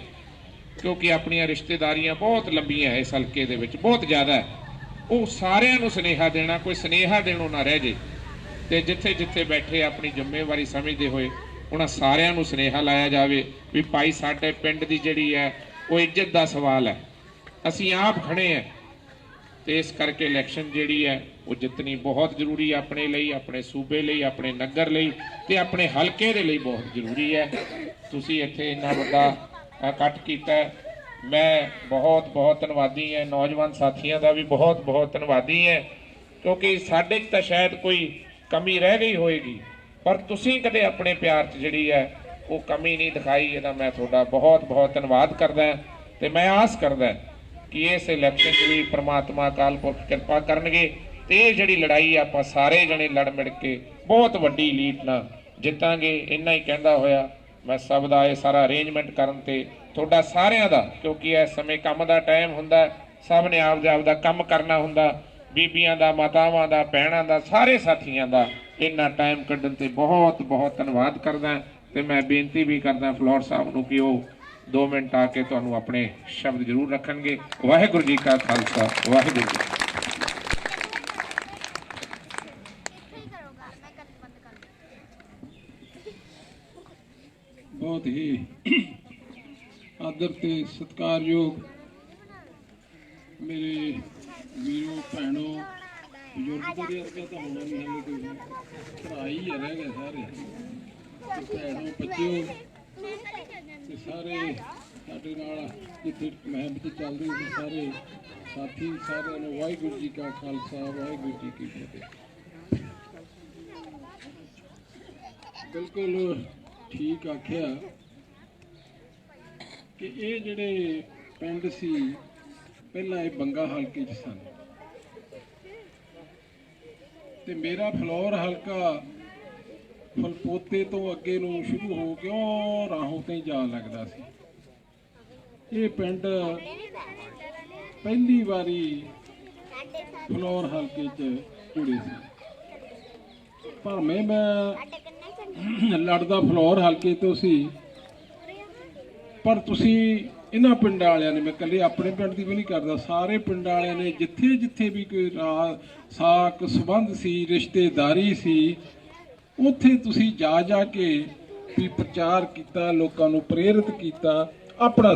ਕਿਉਂਕਿ ਆਪਣੀਆਂ ਰਿਸ਼ਤੇਦਾਰੀਆਂ ਬਹੁਤ ਲੰਬੀਆਂ ਹੈ ਇਸ ਹਲਕੇ ਦੇ ਵਿੱਚ, ਬਹੁਤ ਜ਼ਿਆਦਾ, ਉਹ ਸਾਰਿਆਂ ਨੂੰ ਸੁਨੇਹਾ ਦੇਣਾ, ਕੋਈ ਸੁਨੇਹਾ ਦੇਣੋਂ ਨਾ ਰਹਿ ਜੇ ਤੇ ਜਿੱਥੇ ਜਿੱਥੇ ਬੈਠੇ ਆਪਣੀ ਜ਼ਿੰਮੇਵਾਰੀ ਸਮਝਦੇ ਹੋਏ ਉਹਨਾਂ ਸਾਰਿਆਂ ਨੂੰ ਸੁਨੇਹਾ ਲਾਇਆ ਜਾਵੇ ਵੀ ਭਾਈ ਸਾਡੇ ਪਿੰਡ ਦੀ ਜਿਹੜੀ ਹੈ ਉਹ ਇੱਜ਼ਤ ਦਾ ਸਵਾਲ ਹੈ, ਅਸੀਂ ਆਪ ਖੜੇ ਹਾਂ ਤੇ ਇਸ ਕਰਕੇ ਇਲੈਕਸ਼ਨ ਜਿਹੜੀ ਹੈ ਉਹ ਜਿੱਤਣੀ ਬਹੁਤ ਜ਼ਰੂਰੀ ਹੈ ਆਪਣੇ ਲਈ, ਆਪਣੇ ਸੂਬੇ ਲਈ, ਆਪਣੇ ਨਗਰ ਲਈ ਤੇ ਆਪਣੇ ਹਲਕੇ ਦੇ ਲਈ ਬਹੁਤ ਜ਼ਰੂਰੀ ਹੈ। ਤੁਸੀਂ ਇੱਥੇ ਇੰਨਾ ਵੱਡਾ ਇਕੱਠ ਕੀਤਾ, ਮੈਂ ਬਹੁਤ ਬਹੁਤ ਧੰਨਵਾਦੀ ਹਾਂ। ਨੌਜਵਾਨ ਸਾਥੀਆਂ ਦਾ ਵੀ ਬਹੁਤ ਬਹੁਤ ਧੰਨਵਾਦੀ ਹਾਂ, ਕਿਉਂਕਿ ਸਾਡੇ 'ਚ ਤਾਂ ਸ਼ਾਇਦ ਕੋਈ ਕਮੀ ਰਹਿ ਗਈ ਹੋਏਗੀ, ਪਰ ਤੁਸੀਂ ਕਦੇ ਆਪਣੇ ਪਿਆਰ 'ਚ ਜਿਹੜੀ ਹੈ ਉਹ ਕਮੀ ਨਹੀਂ ਦਿਖਾਈ। ਇਹਦਾ ਮੈਂ ਤੁਹਾਡਾ ਬਹੁਤ ਬਹੁਤ ਧੰਨਵਾਦ ਕਰਦਾ ਤੇ ਮੈਂ ਆਸ ਕਰਦਾ ਕਿ ਇਸ ਇਲੈਕਸ਼ਨ 'ਚ ਵੀ ਪ੍ਰਮਾਤਮਾ ਅਕਾਲ ਪੁਰਖ ਕਿਰਪਾ ਕਰਨਗੇ ਤੇ ਇਹ ਜਿਹੜੀ ਲੜਾਈ ਆਪਾਂ ਸਾਰੇ ਜਣੇ ਲੜ ਮਿਲ ਕੇ ਬਹੁਤ ਵੱਡੀ ਲੀਡ ਨਾਲ ਜਿੱਤਾਂਗੇ। ਇੰਨਾ ਹੀ ਕਹਿੰਦਾ ਹੋਇਆ ਮੈਂ ਸਭ ਦਾ ਇਹ ਸਾਰਾ ਅਰੇਂਜਮੈਂਟ ਕਰਨ ਤੇ ਤੁਹਾਡਾ ਸਾਰਿਆਂ ਦਾ, ਕਿਉਂਕਿ ਇਸ ਸਮੇਂ ਕੰਮ ਦਾ ਟਾਈਮ ਹੁੰਦਾ, ਸਭ ਨੇ ਆਪਦਾ ਕੰਮ ਕਰਨਾ ਹੁੰਦਾ, ਬੀਬੀਆਂ ਦਾ, ਮਾਤਾਵਾਂ ਦਾ, ਭੈਣਾਂ ਦਾ, ਸਾਰੇ ਸਾਥੀਆਂ ਦਾ ਇੰਨਾ ਟਾਈਮ ਕੱਢਣ ਤੇ ਬਹੁਤ ਬਹੁਤ ਧੰਨਵਾਦ ਕਰਦਾ ਤੇ ਮੈਂ ਬੇਨਤੀ ਵੀ ਕਰਦਾ ਫਲੋਰ ਸਾਹਿਬ ਨੂੰ ਕਿ ਉਹ 2 ਮਿੰਟ ਆ ਕੇ ਤੁਹਾਨੂੰ ਆਪਣੇ ਸ਼ਬਦ ਜ਼ਰੂਰ ਰੱਖਣਗੇ। ਵਾਹਿਗੁਰੂ ਜੀ ਕਾ ਖਾਲਸਾ, ਵਾਹਿਗੁਰੂ ਜੀ। बहुत ही आदर ते सत्कारयोग मेरे वीरों भैनों बजुर्ग तो अगे तो होना नहीं, हमें कोई भरा ही है, रह गए सारे भैनों बच्चों सारे साडे नाल जिथे मुहिम च चल रही थी सारे साथी सारे ने वाहिगुरू जी का खालसा वाहिगुरू जी की फतेह। बिल्कुल ठीक आख्या कि ये जिहड़े पिंड सी पहला ये बंगा हल्के च सन ते मेरा फलौर हल्का फलपोते तो अगे नूं शुरू हो के राहों ते जा लगदा सी। ये पिंड पहली बारी फलौर हल्के च जुड़े सी, पर मैं लड़दा फलौर हल्के तो सी, पर तुसी इन्हां पिंडां वालियां ने, मैं कल्ले अपने पिंड दी भी नहीं करदा, सारे पिंडां वालियां ने जिथे जिथे भी कोई साक संबंध सी, रिश्तेदारी सी, उत्थे तुसी जा जा के भी प्रचार किया, लोकां नूं प्रेरित किया, अपना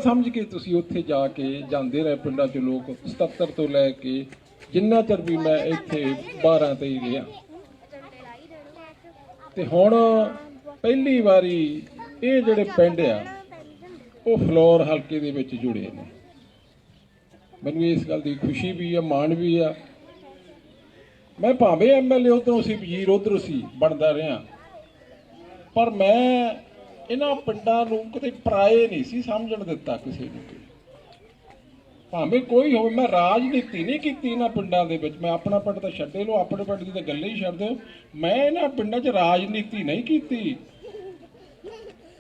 समझ के तुसी उत्थे जाके जांदे रहे पिंडां च लोग 77 तो लैके जिन्ना चर भी मैं इत्थे 12 ते ही रहा ते हुण पहली बारी ये जिहड़े पिंड आ वो फलौर हल्के दे विच जुड़े ने। मैनूं इस गल दी खुशी भी है, माण भी है। मैं भावें MLA उधरों सी, वजीर उधरों सी बनदा रहा, पर मैं इन्हां पिंडां नूं कदे पराए नहीं सी समझण दित्ता किसी नूं। भावें कोई हो, मैं राजनीति नहीं की इन्हां पिंडां दे विच। मैं अपना पिंड तां छड्डे लो, अपने पिंड दी तां गल ही छड्ड दिओ। मैं इन्हां पिंडां 'च राजनीति नहीं की,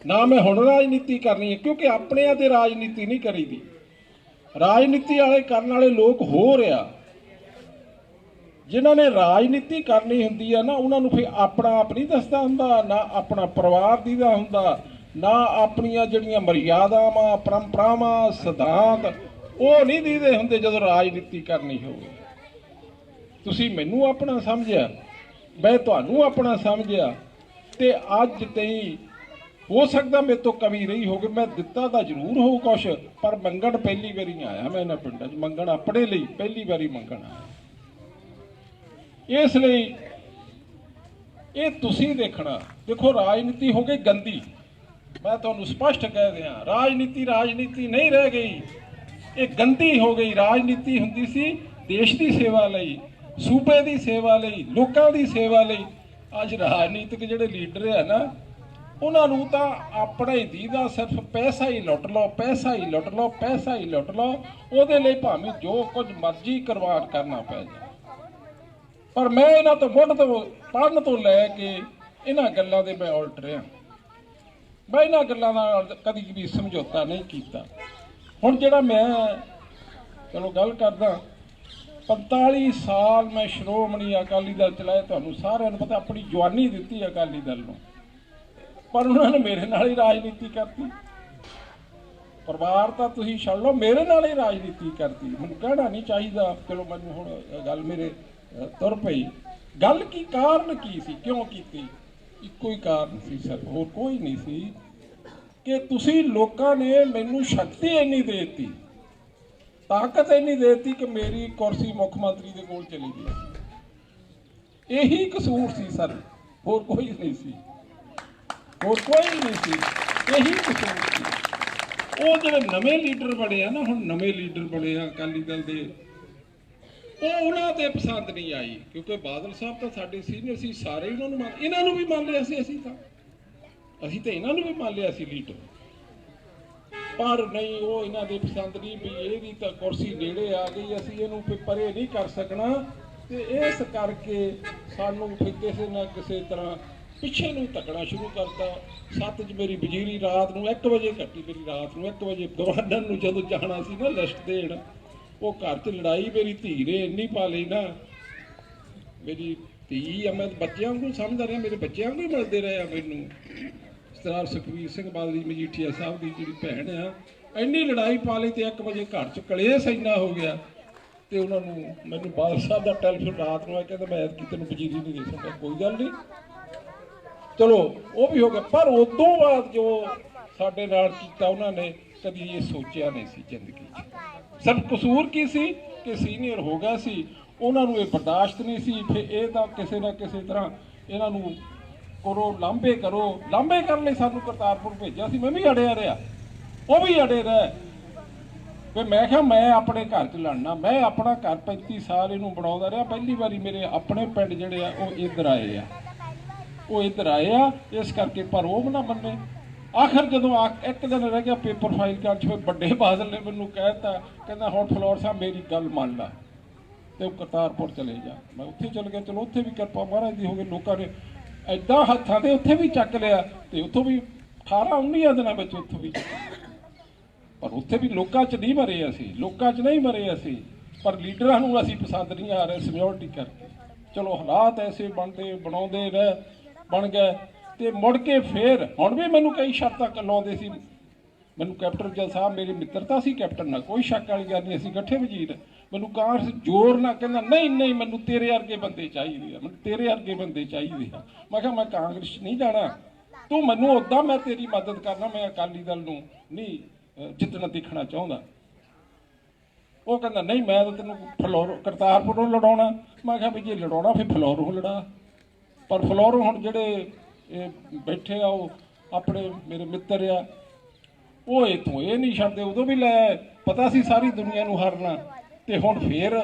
ना मैं हुण राजनीति करनी है, क्योंकि अपनिआं ते राजनीति नहीं करी दी। राजनीति वाले करन वाले लोग हो रहा, जिन्हां ने राजनीति करनी हुंदी है ना, उन्हां नूं फिर अपना आप नहीं दसदा हुंदा, ना अपना परिवार दीदा हुंदा, ना अपनियां जिहड़ियां मर्यादावां, परंपरावां, सिद्धांत वो नहीं दीदे हुंदे जदों राजनीति करनी होवे। तुसीं मैनूं अपना समझिया, मैं तुहानूं अपना समझिया, ते अज तई हो सकता मेरे तो कमी रही होगी। मैं दिता तो जरूर हो कुछ, पर मंगण पहली बारी आया मैं इन्हां पिंडां 'च, मंगण अपने लिए पहली बारी मंगण आया। इसलिए ये तुसीं देखना, देखो राजनीति हो गई गंदी, मैं तुहानूं स्पष्ट कह दिया, राजनीति नहीं रह गई, ये गंदी हो गई। राजनीति हुंदी सी देश की सेवा लई, सूबे की सेवा लई, लोकां की सेवा लई। अज राजनीतिक जिहड़े लीडर है ना, उन्होंने तो अपना ही दीदा, सिर्फ पैसा ही लुट लो, पैसा ही लुट लो, पैसा ही लुट लो, उहदे लई भावें जो कुछ मर्जी कुर्बान करना पै जाए। पर मैं इन्हां तो मुढ़ तो पढ़न तो लैके इन्हां गल्लां दे मैं उल्ट रहा, मैं इन्हां गल्लां नाल कदी भी समझौता नहीं कीता। हुण जिहड़ा मैं चलो गल करदा, 45 साल मैं श्रोमणी अकाली दल चलाया, तुहानूं सारिआं नूं पता, अपनी जवानी दित्ती अकाली दल नूं, पर उन्होंने मेरे नाल ही राजनीति करती। परिवार तो तुसीं छड्ड लो, मेरे नाल ही राजनीति करती। मैनूं कहना नहीं चाहिए, चलो मैनूं हुण गल मेरे ਤੁਰ ਪਈ। ਗੱਲ ਕੀ ਕਾਰਨ ਕੀ ਸੀ, ਕਿਉਂ ਕੀਤੀ? ਇੱਕੋ ਹੀ ਕਾਰਨ ਸੀ ਸਰ, ਹੋਰ ਕੋਈ ਨਹੀਂ ਸੀ ਕਿ ਤੁਸੀਂ ਲੋਕਾਂ ਨੇ ਮੈਨੂੰ ਸ਼ਕਤੀ ਇੰਨੀ ਦੇ ਦਿੱਤੀ, ਤਾਕਤ ਇੰਨੀ ਦੇ ਦਿੱਤੀ ਕਿ ਮੇਰੀ ਕੁਰਸੀ ਮੁੱਖ ਮੰਤਰੀ ਦੇ ਕੋਲ ਚਲੀ ਗਈ। ਇਹੀ ਕਸੂਰ ਸੀ ਸਰ, ਹੋਰ ਕੋਈ ਨਹੀਂ ਸੀ, ਹੋਰ ਕੋਈ ਨਹੀਂ ਸੀ, ਇਹੀ ਕਸੂਰ ਸੀ। ਉਹ ਜਿਹੜੇ ਨਵੇਂ ਲੀਡਰ ਬਣੇ ਆ ਨਾ, ਹੁਣ ਨਵੇਂ ਲੀਡਰ ਬਣੇ ਆ ਅਕਾਲੀ ਦਲ ਦੇ, ਉਹ ਉਹਨਾਂ ਤੇ ਪਸੰਦ ਨਹੀਂ ਆਈ, ਕਿਉਂਕਿ ਬਾਦਲ ਸਾਹਿਬ ਤਾਂ ਸਾਡੇ ਸੀਨੀਅਰ ਸੀ, ਸਾਰੇ ਉਹਨਾਂ ਨੂੰ ਇਹਨਾਂ ਨੂੰ ਵੀ ਮੰਨ ਲਿਆ ਸੀ, ਅਸੀਂ ਤਾਂ ਇਹਨਾਂ ਨੂੰ ਵੀ ਮੰਨ ਲਿਆ ਸੀ ਲੀਡਰ, ਪਰ ਨਹੀਂ, ਉਹ ਇਹਨਾਂ ਦੇ ਪਸੰਦ ਨਹੀਂ ਵੀ ਇਹਦੀ ਤਾਂ ਕੁਰਸੀ ਨੇੜੇ ਆ ਗਈ, ਅਸੀਂ ਇਹਨੂੰ ਪਰੇ ਨਹੀਂ ਕਰ ਸਕਣਾ, ਤੇ ਇਸ ਕਰਕੇ ਸਾਨੂੰ ਫਿਰ ਕਿਸੇ ਨਾ ਕਿਸੇ ਤਰ੍ਹਾਂ ਪਿੱਛੇ ਨੂੰ ਧੱਕਣਾ ਸ਼ੁਰੂ ਕਰਤਾ। 7 'ਚ ਮੇਰੀ ਵਜ਼ੀਰੀ ਰਾਤ ਨੂੰ 1 ਵਜੇ ਕੱਟੀ, ਮੇਰੀ ਰਾਤ ਨੂੰ 1 ਵਜੇ ਗਵਰਨਰ ਨੂੰ ਜਦੋਂ ਜਾਣਾ ਸੀ ਨਾ ਲਿਸਟ ਦੇਣ, ਉਹ ਘਰ 'ਚ ਲੜਾਈ ਮੇਰੀ ਧੀ ਨੇ ਇੰਨੀ ਪਾ ਲਈ ਨਾ, ਮੇਰੀ ਧੀ ਆ, ਮੈਂ ਬੱਚਿਆਂ ਨੂੰ ਸਮਝਦਾ ਰਿਹਾ, ਮੇਰੇ ਬੱਚਿਆਂ ਨੂੰ ਵੀ ਮਿਲਦੇ ਰਹੇ ਆ ਮੈਨੂੰ। ਸਰਦਾਰ ਸੁਖਬੀਰ ਸਿੰਘ ਬਾਦਲ ਮਜੀਠੀਆ ਸਾਹਿਬ ਦੀ ਜਿਹੜੀ ਭੈਣ ਆ, ਇੰਨੀ ਲੜਾਈ ਪਾ ਲਈ ਤੇ 1 ਵਜੇ ਘਰ 'ਚ ਕਲੇਸ਼ ਇੰਨਾ ਹੋ ਗਿਆ, ਤੇ ਉਹਨਾਂ ਨੂੰ ਮੈਨੂੰ ਬਾਦਲ ਸਾਹਿਬ ਦਾ ਟੈਲੀਫੋਨ ਰਾਤ ਨੂੰ ਆ, ਕਹਿੰਦਾ ਮੈਂ ਐਤਕੀ ਤੈਨੂੰ ਵਜ਼ੀਰੀ ਨਹੀਂ ਦੇ ਸਕਦਾ। ਕੋਈ ਗੱਲ ਨਹੀਂ, ਚਲੋ ਉਹ ਵੀ ਹੋ ਗਿਆ, ਪਰ ਉਦੋਂ ਬਾਅਦ ਜੋ ਸਾਡੇ ਨਾਲ ਕੀਤਾ ਉਹਨਾਂ ਨੇ ਕਦੀ ਇਹ ਸੋਚਿਆ ਨਹੀਂ ਸੀ ਜ਼ਿੰਦਗੀ 'ਚ। ਸਭ ਕਸੂਰ ਕੀ ਸੀ ਕਿ ਸੀਨੀਅਰ ਹੋ ਗਿਆ ਸੀ, ਉਹਨਾਂ ਨੂੰ ਇਹ ਬਰਦਾਸ਼ਤ ਨਹੀਂ ਸੀ, ਫਿਰ ਇਹ ਤਾਂ ਕਿਸੇ ਨਾ ਕਿਸੇ ਤਰ੍ਹਾਂ ਇਹਨਾਂ ਨੂੰ ਲਾਂਭੇ ਕਰਨ ਲਈ ਸਾਨੂੰ ਕਰਤਾਰਪੁਰ ਭੇਜਿਆ ਸੀ। ਮੈਂ ਵੀ ਅੜਿਆ ਰਿਹਾ, ਉਹ ਵੀ ਅੜੇ ਰਹੇ, ਵੀ ਮੈਂ ਕਿਹਾ ਮੈਂ ਆਪਣੇ ਘਰ 'ਚ ਲੜਨਾ, ਮੈਂ ਆਪਣਾ ਘਰ 35 ਸਾਲ ਇਹਨੂੰ ਬਣਾਉਂਦਾ ਰਿਹਾ। ਪਹਿਲੀ ਵਾਰੀ ਮੇਰੇ ਆਪਣੇ ਪਿੰਡ ਜਿਹੜੇ ਆ ਉਹ ਇੱਧਰ ਆਏ ਆ, ਇਸ ਕਰਕੇ, ਪਰ ਉਹ ਨਾ ਮੰਨੇ। ਆਖਰ ਜਦੋਂ ਇੱਕ ਦਿਨ ਰਹਿ ਗਿਆ ਪੇਪਰ ਫਾਈਲ ਕਰਨ 'ਚ, ਫਿਰ ਵੱਡੇ ਬਾਦਲ ਨੇ ਮੈਨੂੰ ਕਹਿ ਦਿੱਤਾ, ਕਹਿੰਦਾ ਹੁਣ ਫਲੋਰ ਸਾਹਿਬ ਮੇਰੀ ਗੱਲ ਮੰਨ ਲਾ ਤੇ ਉਹ ਕਰਤਾਰਪੁਰ ਚਲੇ ਜਾ। ਮੈਂ ਉੱਥੇ ਚਲ ਗਿਆ, ਚਲੋ ਉੱਥੇ ਵੀ ਕਿਰਪਾ ਮਹਾਰਾਜ ਦੀ ਹੋ ਗਈ, ਲੋਕਾਂ ਨੇ ਐਦਾਂ ਹੱਥਾਂ ਤੇ ਉੱਥੇ ਵੀ ਚੱਕ ਲਿਆ, ਤੇ ਉੱਥੋਂ ਵੀ 18-19 ਦਿਨਾਂ ਵਿੱਚ ਉੱਥੋਂ ਵੀ, ਪਰ ਉੱਥੇ ਵੀ ਲੋਕਾਂ 'ਚ ਨਹੀਂ ਮਰੇ ਅਸੀਂ, ਪਰ ਲੀਡਰਾਂ ਨੂੰ ਅਸੀਂ ਪਸੰਦ ਨਹੀਂ ਆ ਰਹੇ ਸਿਕਿਉਰਿਟੀ ਕਰਕੇ। ਚਲੋ ਹਾਲਾਤ ਐਸੇ ਬਣਾਉਂਦੇ ਰਹੇ, ਬਣ ਗਏ, ਤੇ ਮੁੜ ਕੇ ਫੇਰ ਹੁਣ ਵੀ ਮੈਨੂੰ ਕਈ ਸ਼ਰਤਾਂ ਲਾਉਂਦੇ ਸੀ। ਮੈਨੂੰ ਕੈਪਟਨ ਜਲ ਸਾਹਿਬ ਮੇਰੀ ਮਿੱਤਰਤਾ ਸੀ ਕੈਪਟਨ ਨਾਲ, ਕੋਈ ਸ਼ੱਕ ਵਾਲੀ ਗੱਲ ਨਹੀਂ, ਅਸੀਂ ਇਕੱਠੇ ਵਜ਼ੀਰ। ਮੈਨੂੰ ਕਾਂਗਰਸ ਜ਼ੋਰ ਨਾਲ ਕਹਿੰਦਾ ਨਹੀਂ ਮੈਨੂੰ ਤੇਰੇ ਵਰਗੇ ਬੰਦੇ ਚਾਹੀਦੇ ਆ, ਮੈਂ ਕਿਹਾ ਮੈਂ ਕਾਂਗਰਸ ਨਹੀਂ ਜਾਣਾ, ਤੂੰ ਮੈਨੂੰ ਉੱਦਾਂ ਮੈਂ ਤੇਰੀ ਮਦਦ ਕਰਨਾ, ਮੈਂ ਅਕਾਲੀ ਦਲ ਨੂੰ ਨਹੀਂ ਜਿੱਤਣਾ ਦੇਖਣਾ ਚਾਹੁੰਦਾ। ਉਹ ਕਹਿੰਦਾ ਨਹੀਂ ਮੈਂ ਤਾਂ ਤੈਨੂੰ ਕਰਤਾਰਪੁਰੋਂ ਲੜਾਉਣਾ। ਮੈਂ ਕਿਹਾ ਵੀ ਜੇ ਲੜਾਉਣਾ ਫਿਰ ਫਲੋਰੋਂ ਲੜਾ, ਪਰ ਫਲੋਰੋਂ ਹੁਣ ਜਿਹੜੇ ਬੈਠੇ ਆ ਉਹ ਆਪਣੇ ਮੇਰੇ ਮਿੱਤਰ ਆ, ਉਹ ਇੱਥੋਂ ਇਹ ਨਹੀਂ ਛੱਡਦੇ। ਉਦੋਂ ਵੀ ਲੈ ਪਤਾ ਸੀ ਸਾਰੀ ਦੁਨੀਆ ਨੂੰ ਹਾਰਨਾ, ਤੇ ਹੁਣ ਫੇਰ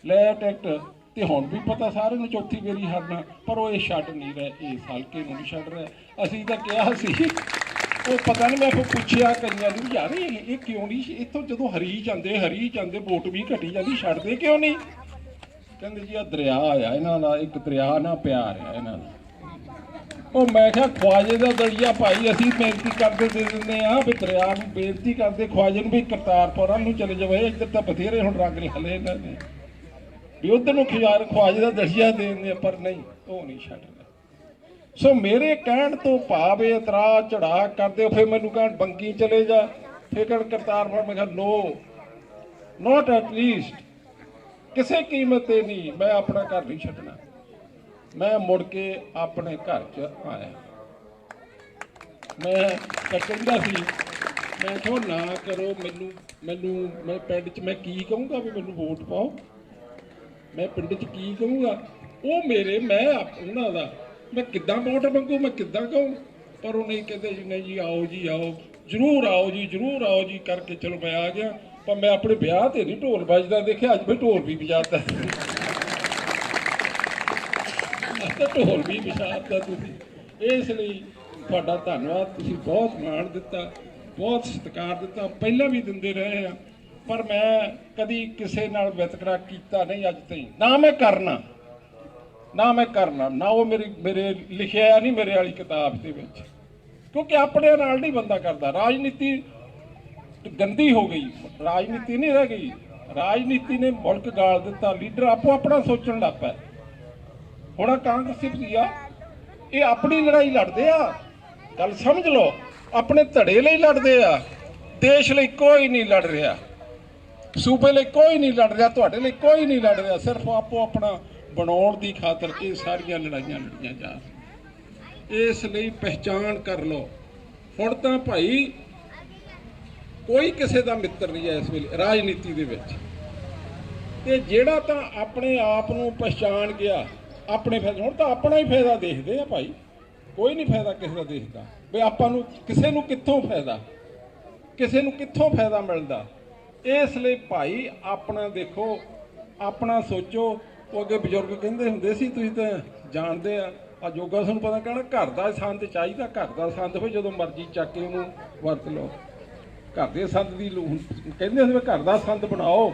ਲੈ ਟਿਕਟ, ਤੇ ਹੁਣ ਵੀ ਪਤਾ ਸਾਰਿਆਂ ਨੂੰ ਚੌਥੀ ਵਾਰੀ ਹਾਰਨਾ, ਪਰ ਉਹ ਇਹ ਛੱਡ ਨਹੀਂ ਰਹੇ, ਇਸ ਹਲਕੇ ਨੂੰ ਨਹੀਂ ਛੱਡ ਰਹੇ। ਅਸੀਂ ਤਾਂ ਕਿਹਾ ਸੀ, ਉਹ ਪਤਾ ਨਹੀਂ, ਮੈਂ ਫਿਰ ਪੁੱਛਿਆ ਕਈਆਂ ਨੂੰ ਯਾਰ ਇਹ ਕਿਉਂ ਨਹੀਂ, ਇੱਥੋਂ ਜਦੋਂ ਹਰੀ ਜਾਂਦੇ ਵੋਟ ਵੀ ਘਟੀ ਜਾਂਦੀ, ਛੱਡਦੇ ਕਿਉਂ ਨਹੀਂ? ਕਹਿੰਦੇ ਜੀ ਆ ਦਰਿਆ ਆ ਇਹਨਾਂ ਦਾ, ਇੱਕ ਦਰਿਆ ਨਾਲ ਪਿਆਰ ਆ ਇਹਨਾਂ ਦਾ। ਉਹ ਮੈਂ ਕਿਹਾ ਖਵਾਜੇ ਦਾ ਦਰਿਆ ਭਾਈ, ਅਸੀਂ ਬੇਨਤੀ ਕਰਦੇ ਦੇ ਦਿੰਦੇ ਆ ਵੀ ਦਰਿਆ ਨੂੰ, ਬੇਨਤੀ ਕਰਦੇ ਖਵਾਜੇ ਨੂੰ ਵੀ ਕਰਤਾਰਪੁਰ ਨੂੰ ਚਲੇ ਜਾਵੇ, ਇੱਧਰ ਤਾਂ ਬਥੇਰੇ ਹੁਣ ਰੰਗ ਹਲੇ ਇਹਨਾਂ ਨੇ ਵੀ ਉੱਧਰ ਨੂੰ ਖਵਾਜੇ ਦਾ ਦਰਿਆ ਦੇ ਦਿੰਦੇ ਆ, ਪਰ ਨਹੀਂ, ਉਹ ਨਹੀਂ ਛੱਡ ਰਹੇ। ਸੋ ਮੇਰੇ ਕਹਿਣ ਤੋਂ ਭਾਵ ਇਤਰਾਜ਼ ਚੜਾ ਕਰਦੇ, ਫਿਰ ਮੈਨੂੰ ਕਹਿਣ ਬੰਗੀ ਚਲੇ ਜਾ, ਫਿਰ ਕਹਿਣ ਕਰਤਾਰਪੁਰ। ਮੈਂ ਕਿਹਾ ਨੋਟ ਐਟ ਲੀਸਟ, ਕਿਸੇ ਕੀਮਤ ਤੇ ਨਹੀਂ, ਮੈਂ ਆਪਣਾ ਘਰ ਨਹੀਂ ਛੱਡਣਾ। ਮੈਂ ਮੁੜ ਕੇ ਆਪਣੇ ਘਰ 'ਚ ਆਇਆ। ਮੈਂ ਕਹਿੰਦਾ ਸੀ, ਮੈਂ ਕਿਹਾ ਨਾ ਕਰੋ, ਮੈਨੂੰ ਮੈਂ ਪਿੰਡ 'ਚ ਮੈਂ ਕੀ ਕਹੂੰਗਾ ਵੀ ਮੈਨੂੰ ਵੋਟ ਪਾਓ, ਮੈਂ ਪਿੰਡ 'ਚ ਕੀ ਕਹੂੰਗਾ? ਉਹ ਮੈਂ ਉਹਨਾਂ ਦਾ ਮੈਂ ਕਿੱਦਾਂ ਵੋਟ ਮੰਗੂ, ਮੈਂ ਕਿੱਦਾਂ ਕਹੂੰ? ਪਰ ਉਹ ਨਹੀਂ, ਕਹਿੰਦੇ ਜੀ ਨਹੀਂ ਜੀ ਆਓ, ਜ਼ਰੂਰ ਆਓ ਜੀ ਕਰਕੇ। ਚਲੋ ਮੈਂ ਆ ਗਿਆ, ਪਰ ਮੈਂ ਆਪਣੇ ਵਿਆਹ ਤੇ ਨਹੀਂ ਢੋਲ ਵੱਜਦਾ ਦੇਖਿਆ, ਅੱਜ ਵੀ ਢੋਲ ਵੀ ਵਜਾਤਾ, ਢੋਲ ਵੀ ਵਜਾਤਾ ਤੁਸੀਂ। ਇਸ ਲਈ ਤੁਹਾਡਾ ਧੰਨਵਾਦ, ਤੁਸੀਂ ਬਹੁਤ ਮਾਣ ਦਿੱਤਾ, ਬਹੁਤ ਸਤਿਕਾਰ ਦਿੱਤਾ, ਪਹਿਲਾਂ ਵੀ ਦਿੰਦੇ ਰਹੇ ਆ, ਪਰ ਮੈਂ ਕਦੀ ਕਿਸੇ ਨਾਲ ਵਿਤਕਰਾ ਕੀਤਾ ਨਹੀਂ ਅੱਜ ਤਾਈਂ, ਨਾ ਮੈਂ ਕਰਨਾ, ਨਾ ਉਹ ਮੇਰੇ ਲਿਖਿਆ ਨਹੀਂ ਮੇਰੇ ਵਾਲੀ ਕਿਤਾਬ ਦੇ ਵਿੱਚ, ਕਿਉਂਕਿ ਆਪਣੇ ਨਾਲ ਨਹੀਂ ਬੰਦਾ ਕਰਦਾ। ਰਾਜਨੀਤੀ ਗੰਦੀ ਹੋ ਗਈ, ਰਾਜਨੀਤੀ ਨਹੀਂ ਰਹਿ ਗਈ, ਰਾਜਨੀਤੀ ਨੇ ਮੁਲਕ ਗਾਲ ਦਿੱਤਾ, ਲੀਡਰ ਆਪੋ ਆਪਣਾ ਸੋਚਣ ਲੱਗ ਪਏ। ਹੁਣ ਕਾਂਗਰਸੀ ਵੀ ਆ, ਇਹ ਆਪਣੀ ਲੜਾਈ ਲੜਦੇ ਆ, ਗੱਲ ਸਮਝ ਲਓ, ਆਪਣੇ ਧੜੇ ਲਈ ਲੜਦੇ ਆ, ਦੇਸ਼ ਲਈ ਕੋਈ ਨਹੀਂ ਲੜ ਰਿਹਾ। ਸੂਬੇ ਲਈ ਕੋਈ ਨਹੀਂ ਲੜ ਰਿਹਾ, ਤੁਹਾਡੇ ਲਈ ਕੋਈ ਨਹੀਂ ਲੜ ਰਿਹਾ, ਸਿਰਫ ਆਪੋ ਆਪਣਾ ਬਣਾਉਣ ਦੀ ਖਾਤਰ ਇਹ ਸਾਰੀਆਂ ਲੜਾਈਆਂ ਲੜੀਆਂ ਜਾ ਰਹੀਆਂ। ਇਸ ਲਈ ਪਹਿਚਾਣ ਕਰ ਲਓ। ਹੁਣ ਤਾਂ ਭਾਈ ਕੋਈ ਕਿਸੇ ਦਾ ਮਿੱਤਰ ਨਹੀਂ ਹੈ ਇਸ ਵੇਲੇ ਰਾਜਨੀਤੀ ਦੇ ਵਿੱਚ, ਤੇ ਜਿਹੜਾ ਤਾਂ ਆਪਣੇ ਆਪ ਨੂੰ ਪਛਾਣ ਗਿਆ ਆਪਣੇ ਫਾਇਦੇ, ਹੁਣ ਤਾਂ ਆਪਣਾ ਹੀ ਫਾਇਦਾ ਦੇਖਦੇ ਆ ਭਾਈ, ਕੋਈ ਨਹੀਂ ਫਾਇਦਾ ਕਿਸੇ ਦਾ ਦੇਖਦਾ ਵੀ ਆਪਾਂ ਨੂੰ ਕਿਸੇ ਨੂੰ ਕਿੱਥੋਂ ਫਾਇਦਾ ਮਿਲਦਾ। ਇਸ ਲਈ ਭਾਈ ਆਪਣਾ ਦੇਖੋ, ਆਪਣਾ ਸੋਚੋ। ਉਹ ਅੱਗੇ ਬਜ਼ੁਰਗ ਕਹਿੰਦੇ ਹੁੰਦੇ ਸੀ, ਤੁਸੀਂ ਤਾਂ ਜਾਣਦੇ ਆ ਯੋਗਾ ਤੁਹਾਨੂੰ ਪਤਾ ਕਹਿਣਾ ਘਰ ਦਾ ਸੰਦ ਚਾਹੀਦਾ, ਘਰ ਦਾ ਸੰਦ ਹੋਵੇ ਜਦੋਂ ਮਰਜ਼ੀ ਚੱਕ ਕੇ ਉਹਨੂੰ ਵਰਤ ਲਓ। ਘਰ ਦੇ ਸੰਦ ਦੀ ਕਹਿੰਦੇ ਹੁੰਦੇ ਘਰ ਦਾ ਸੰਦ ਬਣਾਓ।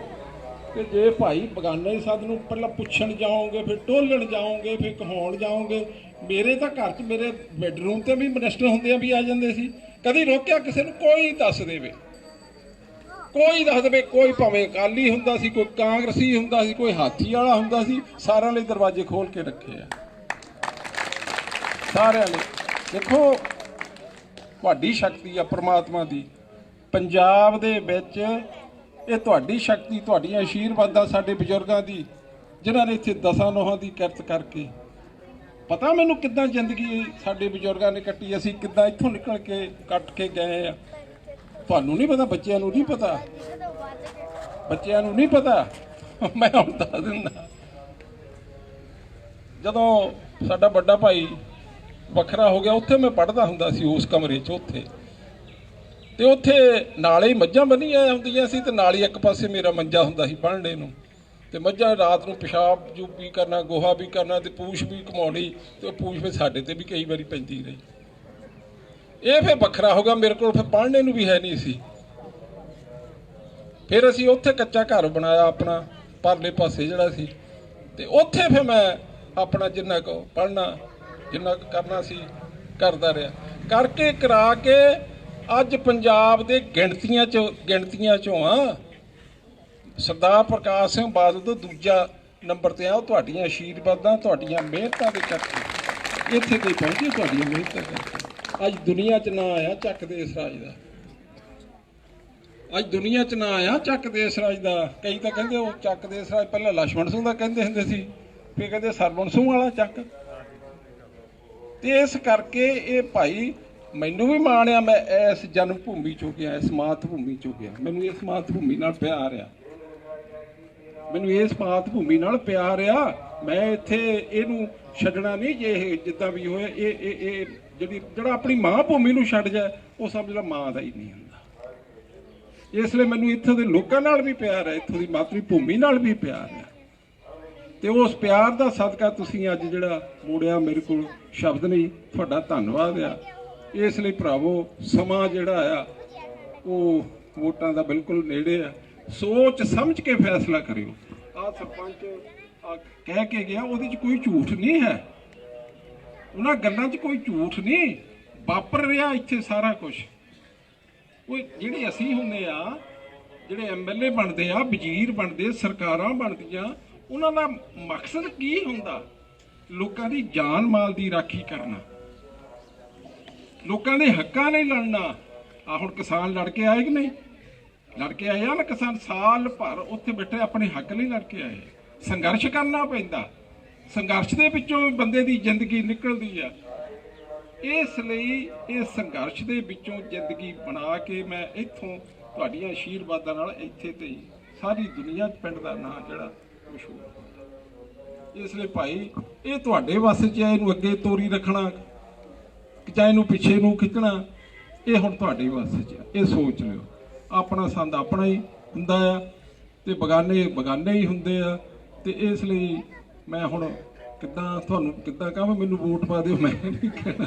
ਤੇ ਜੇ ਭਾਈ ਬਗਾਨੇ ਸੰਦ ਨੂੰ ਪਹਿਲਾਂ ਪੁੱਛਣ ਜਾਓਗੇ, ਫਿਰ ਟੋਲਣ ਜਾਓਗੇ, ਫਿਰ ਕਹਾਉਣ ਜਾਓਗੇ। ਮੇਰੇ ਤਾਂ ਘਰ 'ਚ ਮੇਰੇ ਬੈਡਰੂਮ ਤੇ ਵੀ ਮਿਨਿਸਟਰ ਹੁੰਦੇ ਵੀ ਆ ਜਾਂਦੇ ਸੀ, ਕਦੀ ਰੋਕਿਆ ਕਿਸੇ ਨੂੰ? ਕੋਈ ਦੱਸ ਦੇਵੇ, ਕੋਈ ਭਾਵੇਂ ਅਕਾਲੀ ਹੁੰਦਾ ਸੀ, ਕੋਈ ਕਾਂਗਰਸੀ ਹੁੰਦਾ ਸੀ, ਕੋਈ ਹਾਥੀ ਵਾਲਾ ਹੁੰਦਾ ਸੀ, ਸਾਰਿਆਂ ਲਈ ਦਰਵਾਜ਼ੇ ਖੋਲ ਕੇ ਰੱਖੇ ਆ, ਸਾਰਿਆਂ ਲਈ। ਦੇਖੋ ਤੁਹਾਡੀ ਸ਼ਕਤੀ ਆ ਪ੍ਰਮਾਤਮਾ ਦੀ ਪੰਜਾਬ ਦੇ ਵਿੱਚ, ਇਹ ਤੁਹਾਡੀ ਸ਼ਕਤੀ, ਤੁਹਾਡੀਆਂ ਆਸ਼ੀਰਵਾਦਾਂ ਸਾਡੇ ਬਜ਼ੁਰਗਾਂ ਦੀ, ਜਿਨ੍ਹਾਂ ਨੇ ਇੱਥੇ 10 ਨੋਹਾਂ ਦੀ ਕਿਰਤ ਕਰਕੇ, ਪਤਾ ਮੈਨੂੰ ਕਿੱਦਾਂ ਜ਼ਿੰਦਗੀ ਸਾਡੇ ਬਜ਼ੁਰਗਾਂ ਨੇ ਕੱਟੀ, ਅਸੀਂ ਕਿੱਦਾਂ ਇੱਥੋਂ ਨਿਕਲ ਕੇ ਕੱਟ ਕੇ ਗਏ ਆ। ਤੁਹਾਨੂੰ ਨਹੀਂ ਪਤਾ, ਬੱਚਿਆਂ ਨੂੰ ਨਹੀਂ ਪਤਾ, ਮੈਂ ਹੁਣ ਦੱਸ ਦਿੰਦਾ। ਜਦੋਂ ਸਾਡਾ ਵੱਡਾ ਭਾਈ ਵੱਖਰਾ ਹੋ ਗਿਆ, ਉੱਥੇ ਮੈਂ ਪੜ੍ਹਦਾ ਹੁੰਦਾ ਸੀ ਉਸ ਕਮਰੇ 'ਚ, ਉੱਥੇ ਨਾਲੇ ਹੀ ਮੱਝਾਂ ਬੰਨੀਆਂ ਹੁੰਦੀਆਂ ਸੀ, ਤੇ ਨਾਲ ਹੀ ਇੱਕ ਪਾਸੇ ਮੇਰਾ ਮੰਜਾ ਹੁੰਦਾ ਸੀ ਪੜ੍ਹਨੇ ਨੂੰ। ਤੇ ਮੱਝਾਂ ਰਾਤ ਨੂੰ ਪਿਸ਼ਾਬ ਵੀ ਕਰਨਾ, ਗੋਹਾ ਵੀ ਕਰਨਾ, ਤੇ ਪੂਛ ਵੀ ਘਮਾਉਣੀ, ਤੇ ਉਹ ਪੂਛ ਫਿਰ ਸਾਡੇ ਤੇ ਵੀ ਕਈ ਵਾਰੀ ਪੈਂਦੀ ਰਹੀ। ਇਹ ਫਿਰ ਵੱਖਰਾ ਹੋ ਗਿਆ, ਮੇਰੇ ਕੋਲ ਫਿਰ ਪੜ੍ਹਨੇ ਨੂੰ ਵੀ ਹੈ ਨਹੀਂ ਸੀ। ਫਿਰ ਅਸੀਂ ਉੱਥੇ ਕੱਚਾ ਘਰ ਬਣਾਇਆ ਆਪਣਾ ਪਰਲੇ ਪਾਸੇ ਜਿਹੜਾ ਸੀ, ਤੇ ਉੱਥੇ ਫਿਰ ਮੈਂ ਆਪਣਾ ਜਿੰਨਾ ਕੁ ਪੜ੍ਹਨਾ, ਜਿੰਨਾ ਕੁ ਕਰਨਾ ਸੀ ਕਰਦਾ ਰਿਹਾ। ਕਰਕੇ ਕਰਾ ਕੇ ਅੱਜ ਪੰਜਾਬ ਦੇ ਗਿਣਤੀਆਂ ਚੋਂ ਆ ਸਰਦਾਰ ਪ੍ਰਕਾਸ਼ ਸਿੰਘ ਬਾਦਲ ਤੋਂ ਦੂਜਾ ਨੰਬਰ ਤੇ ਆ। ਉਹ ਤੁਹਾਡੀਆਂ ਆਸ਼ੀਰਵਾਦਾਂ, ਤੁਹਾਡੀਆਂ ਮਿਹਨਤਾਂ ਦੇ ਕਰਕੇ ਇੱਥੇ ਤੱਕ ਪਹੁੰਚੇ, ਤੁਹਾਡੀਆਂ ਮਿਹਨਤਾਂ ਕਰਕੇ। ਅੱਜ ਦੁਨੀਆ 'ਚ ਨਾ ਆਇਆ ਚੱਕ ਦੇਸ ਰਾਜ ਦਾ, ਕਈ ਤਾਂ ਕਹਿੰਦੇ ਉਹ ਚੱਕ ਦੇਸ ਰਾਜ ਪਹਿਲਾਂ ਲਛਮਣ ਸਿੰਘ ਦਾ ਕਹਿੰਦੇ ਹੁੰਦੇ ਸੀ, ਫਿਰ ਕਹਿੰਦੇ ਸਰਵਣ ਸਿੰਘ ਵਾਲਾ ਚੱਕ। ਤੇ ਇਸ ਕਰਕੇ ਇਹ ਭਾਈ ਮੈਨੂੰ ਵੀ ਮਾਣ ਆ, ਮੈਂ ਇਸ ਜਨਮ ਭੂਮੀ 'ਚੋਂ ਗਿਆ, ਇਸ ਮਾਤ ਭੂਮੀ 'ਚੋਂ ਗਿਆ। ਮੈਨੂੰ ਇਸ ਮਾਤ ਭੂਮੀ ਨਾਲ ਪਿਆਰ ਆ, ਮੈਂ ਇੱਥੇ ਇਹਨੂੰ ਛੱਡਣਾ ਨਹੀਂ। ਜੇ ਇਹ ਜਿੱਦਾਂ ਵੀ ਹੋਇਆ, ਇਹ ਜਿਹੜਾ ਆਪਣੀ ਮਾਂ ਭੂਮੀ ਨੂੰ ਛੱਡ ਜਾਏ, ਉਹ ਸਮਝ ਲਾ ਮਾਂ ਦਾ ਹੀ ਨਹੀਂ ਹੁੰਦਾ। ਇਸ ਲਈ ਮੈਨੂੰ ਇੱਥੋਂ ਦੇ ਲੋਕਾਂ ਨਾਲ ਵੀ ਪਿਆਰ ਹੈ, ਇੱਥੋਂ ਦੀ ਮਾਤਰੀ ਭੂਮੀ ਨਾਲ ਵੀ ਪਿਆਰ ਹੈ, ਤੇ ਉਸ ਪਿਆਰ ਦਾ ਸਦਕਾ ਤੁਸੀਂ ਅੱਜ ਜਿਹੜਾ ਮੋੜਿਆ ਮੇਰੇ ਕੋਲ ਸ਼ਬਦ ਨਹੀਂ, ਤੁਹਾਡਾ ਧੰਨਵਾਦ ਆ। ਇਸ ਲਈ ਭਰਾਵੋ, ਸਮਾਂ ਜਿਹੜਾ ਆ ਉਹ ਵੋਟਾਂ ਦਾ ਬਿਲਕੁਲ ਨੇੜੇ ਆ, ਸੋਚ ਸਮਝ ਕੇ ਫੈਸਲਾ ਕਰਿਓ। ਆਹ ਸਰਪੰਚ ਕਹਿ ਕੇ ਗਿਆ, ਉਹਦੇ 'ਚ ਕੋਈ ਝੂਠ ਨਹੀਂ ਹੈ, ਉਹਨਾਂ ਗੱਲਾਂ 'ਚ ਕੋਈ ਝੂਠ ਨਹੀਂ ਵਾਪਰ ਰਿਹਾ ਇੱਥੇ ਸਾਰਾ ਕੁਝ। ਉਹ ਜਿਹੜੇ ਅਸੀਂ ਹੁੰਦੇ ਆ, ਜਿਹੜੇ MLA ਬਣਦੇ ਆ, ਵਜ਼ੀਰ ਬਣਦੇ, ਸਰਕਾਰਾਂ ਬਣਦੀਆਂ, ਉਹਨਾਂ ਦਾ ਮਕਸਦ ਕੀ ਹੁੰਦਾ? ਲੋਕਾਂ ਦੀ ਜਾਨ ਮਾਲ ਦੀ ਰਾਖੀ ਕਰਨਾ, ਲੋਕਾਂ ਦੇ ਹੱਕਾਂ ਲਈ ਲੜਨਾ। ਆ ਹੁਣ ਕਿਸਾਨ ਲੜ ਕੇ ਆਏ ਕਿ ਨਹੀਂ? ਲੜ ਕੇ ਆਏ ਆ ਨਾ ਕਿਸਾਨ, ਸਾਲ ਭਰ ਉੱਥੇ ਬੈਠੇ ਆਪਣੇ ਹੱਕ ਲਈ ਲੜ ਕੇ ਆਏ। ਸੰਘਰਸ਼ ਕਰਨਾ ਪੈਂਦਾ, ਸੰਘਰਸ਼ ਦੇ ਵਿੱਚੋਂ ਬੰਦੇ ਦੀ ਜ਼ਿੰਦਗੀ ਨਿਕਲਦੀ ਆ। ਇਸ ਲਈ ਇਹ ਸੰਘਰਸ਼ ਦੇ ਵਿੱਚੋਂ ਜ਼ਿੰਦਗੀ ਬਣਾ ਕੇ ਮੈਂ ਇੱਥੋਂ ਤੁਹਾਡੀਆਂ ਆਸ਼ੀਰਵਾਦਾਂ ਨਾਲ ਇੱਥੇ ਤੇ ਸਾਰੀ ਦੁਨੀਆ 'ਚ ਪਿੰਡ ਦਾ ਨਾਂ ਜਿਹੜਾ ਮਸ਼ਹੂਰ। ਇਸ ਲਈ ਭਾਈ, ਇਹ ਤੁਹਾਡੇ ਵੱਸ 'ਚ ਇਹਨੂੰ ਅੱਗੇ ਤੋਰੀ ਰੱਖਣਾ, ਚਾਹੇ ਇਹਨੂੰ ਪਿੱਛੇ ਨੂੰ ਖਿੱਚਣਾ, ਇਹ ਹੁਣ ਤੁਹਾਡੇ ਵੱਸ 'ਚ ਆ। ਇਹ ਸੋਚ ਲਿਓ, ਆਪਣਾ ਸੰਦ ਆਪਣਾ ਹੀ ਹੁੰਦਾ ਆ, ਤੇ ਬਗਾਨੇ ਹੀ ਹੁੰਦੇ ਆ। ਤੇ ਇਸ ਲਈ ਮੈਂ ਹੁਣ ਤੁਹਾਨੂੰ ਕਿੱਦਾਂ ਕਹਾਂ, ਮੈਨੂੰ ਵੋਟ ਪਾ ਦਿਓ, ਮੈਂ ਨਹੀਂ ਕਹਿਣਾ,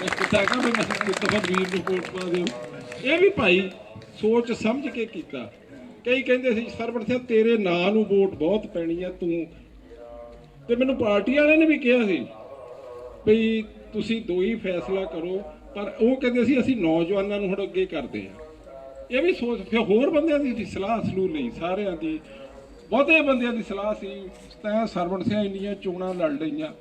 ਕਿੱਦਾਂ ਕਹਾਂ ਮੈਨੂੰ ਵੀਰ ਨੂੰ ਵੋਟ ਪਾ ਦਿਓ। ਇਹ ਵੀ ਭਾਈ ਸੋਚ ਸਮਝ ਕੇ ਕੀਤਾ। ਕਈ ਕਹਿੰਦੇ ਸੀ ਸਰਵਣ ਸਿੰਘ ਤੇਰੇ ਨਾਂ ਨੂੰ ਵੋਟ ਬਹੁਤ ਪੈਣੀ ਆ ਤੂੰ, ਤੇ ਮੈਨੂੰ ਪਾਰਟੀ ਵਾਲਿਆਂ ਨੇ ਵੀ ਕਿਹਾ ਸੀ ਵੀ ਤੁਸੀਂ ਦੋ ਹੀ ਫੈਸਲਾ ਕਰੋ, ਪਰ ਉਹ ਕਹਿੰਦੇ ਸੀ ਅਸੀਂ ਨੌਜਵਾਨਾਂ ਨੂੰ ਹੁਣ ਅੱਗੇ ਕਰਦੇ ਆ। ਇਹ ਵੀ ਸੋਚ, ਫਿਰ ਹੋਰ ਬੰਦਿਆਂ ਦੀ ਸਲਾਹ ਲਈ, ਸਾਰਿਆਂ ਦੀ, ਬਹੁਤੇ ਬੰਦਿਆਂ ਦੀ ਸਲਾਹ ਸੀ। ਤਾਂ ਸਰਵਣ ਸਿੰਘ ਇੰਨੀਆਂ ਚੋਣਾਂ ਲੜ ਲਈਆਂ,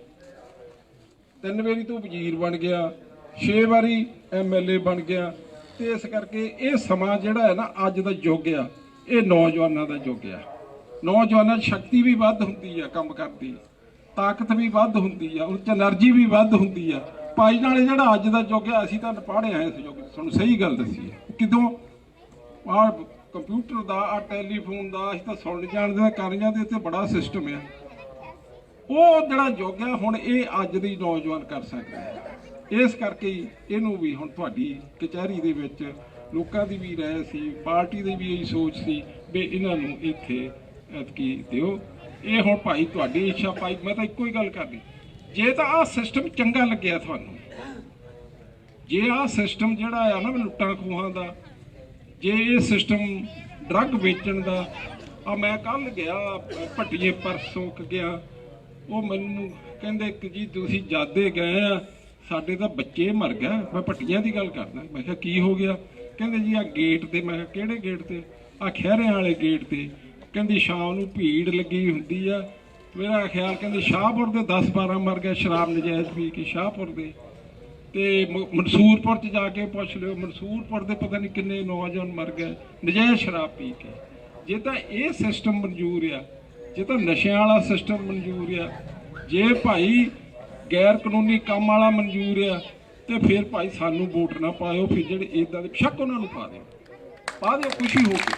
3 ਵਾਰੀ ਤੂੰ ਵਜ਼ੀਰ ਬਣ ਗਿਆ, 6 ਵਾਰੀ MLA ਬਣ ਗਿਆ, ਤੇ ਇਸ ਕਰਕੇ ਇਹ ਸਮਾਂ ਜਿਹੜਾ ਹੈ ਨਾ ਅੱਜ ਦਾ ਯੁੱਗ ਆ, ਇਹ ਨੌਜਵਾਨਾਂ ਦਾ ਯੁੱਗ ਆ। ਨੌਜਵਾਨਾਂ 'ਚ ਸ਼ਕਤੀ ਵੀ ਵੱਧ ਹੁੰਦੀ ਆ, ਕੰਮ ਕਰਦੀ ਤਾਕਤ ਵੀ ਵੱਧ ਹੁੰਦੀ ਆ, ਉਹ 'ਚ એનર્ਜੀ ਵੀ ਵੱਧ ਹੁੰਦੀ ਆ। ਭਾਈ ਨਾਲੇ ਜਿਹੜਾ ਅੱਜ ਦਾ ਯੁੱਗ ਆ, ਅਸੀਂ ਤਾਂ ਪੜ੍ਹੇ ਆਏ ਇਸ ਯੁੱਗ 'ਚ, ਤੁਹਾਨੂੰ ਸਹੀ ਗੱਲ ਦੱਸੀ ਹੈ। ਕਿਦੋਂ ਆਹ ਕੰਪਿਊਟਰ ਦਾ, ਆਹ ਟੈਲੀਫੋਨ ਦਾ ਅਸੀਂ ਤਾਂ ਸੁਣ ਜਾਣਦੇ ਹਾਂ, ਕਰ ਜਾਂਦੇ, ਤੇ ਬੜਾ ਸਿਸਟਮ ਆ। ਉਹ ਜਿਹੜਾ ਯੁੱਗ ਆ ਹੁਣ ਇਹ ਅੱਜ ਦੀ ਨੌਜਵਾਨ ਕਰ ਸਕਦਾ ਹੈ। ਇਸ ਕਰਕੇ ਇਹਨੂੰ ਵੀ ਹੁਣ ਤੁਹਾਡੀ ਕਚਹਿਰੀ ਦੇ ਵਿੱਚ ਲੋਕਾਂ ਦੀ ਵੀ ਰਾਏ ਸੀ, ਪਾਰਟੀ ਦੀ ਵੀ ਇਹੀ ਸੋਚ ਸੀ ਵੀ ਇਹਨਾਂ ਨੂੰ ਇੱਥੇ ਐਤਕੀ ਦਿਓ। ਇਹ ਹੁਣ ਭਾਈ ਤੁਹਾਡੀ ਇੱਛਾ। ਭਾਈ ਮੈਂ ਤਾਂ ਇੱਕੋ ਹੀ ਗੱਲ ਕਰਨੀ, ਜੇ ਤਾਂ ਆਹ ਸਿਸਟਮ ਚੰਗਾ ਲੱਗਿਆ ਤੁਹਾਨੂੰ, ਜੇ ਆਹ ਸਿਸਟਮ ਜਿਹੜਾ ਆ ਨਾ ਲੁੱਟਾਂ ਖੋਹਾਂ ਦਾ, ਜੇ ਇਹ ਸਿਸਟਮ ਡਰੱਗ ਵੇਚਣ ਦਾ, ਆ ਮੈਂ ਕੱਲ ਗਿਆ ਭੱਟੀਏ, ਪਰਸੋਂ ਗਿਆ, ਉਹ ਮੈਨੂੰ ਕਹਿੰਦੇ ਕਿ ਜੀ ਤੁਸੀਂ ਜਾਦੇ ਗਏ ਆ, ਸਾਡੇ ਤਾਂ ਬੱਚੇ ਮਰ ਗਏ। ਮੈਂ ਭੱਟੀਆਂ ਦੀ ਗੱਲ ਕਰਦਾ। ਮੈਂ ਕਿਹਾ ਕੀ ਹੋ ਗਿਆ? ਕਹਿੰਦੇ ਜੀ ਆ ਗੇਟ ਤੇ। ਮੈਂ ਕਿਹਾ ਕਿਹੜੇ ਗੇਟ ਤੇ? ਆ ਖਹਿਰਿਆਂ ਵਾਲੇ ਗੇਟ ਤੇ। ਕਹਿੰਦੀ ਸ਼ਾਮ ਨੂੰ ਭੀੜ ਲੱਗੀ ਹੁੰਦੀ ਆ। ਮੇਰਾ ਖਿਆਲ ਕਹਿੰਦੇ ਸ਼ਾਹਪੁਰ ਦੇ 10-12 ਮਰ ਗਏ ਸ਼ਰਾਬ ਨਜਾਇਜ਼ ਪੀ ਕੇ, ਸ਼ਾਹਪੁਰ ਦੇ। ਤੇ ਮਨਸੂਰਪੁਰ 'ਚ ਜਾ ਕੇ ਪੁੱਛ ਲਿਓ, ਮਨਸੂਰਪੁਰ ਦੇ ਪਤਾ ਨਹੀਂ ਕਿੰਨੇ ਨੌਜਵਾਨ ਮਰ ਗਏ ਨਜਾਇਜ਼ ਸ਼ਰਾਬ ਪੀ ਕੇ। ਜੇ ਤਾਂ ਇਹ ਸਿਸਟਮ ਮਨਜ਼ੂਰ ਆ, ਜੇ ਤਾਂ ਨਸ਼ਿਆਂ ਵਾਲਾ ਸਿਸਟਮ ਮਨਜ਼ੂਰ ਆ, ਜੇ ਭਾਈ ਗੈਰ ਕਾਨੂੰਨੀ ਕੰਮ ਵਾਲਾ ਮਨਜ਼ੂਰ ਆ, ਤੇ ਫਿਰ ਭਾਈ ਸਾਨੂੰ ਵੋਟ ਨਾ ਪਾਇਓ। ਫਿਰ ਜਿਹੜੇ ਇੱਦਾਂ ਦੇ ਸ਼ੱਕ ਉਹਨਾਂ ਨੂੰ ਪਾ ਦਿਓ, ਖੁਸ਼ੀ ਹੋ ਕੇ,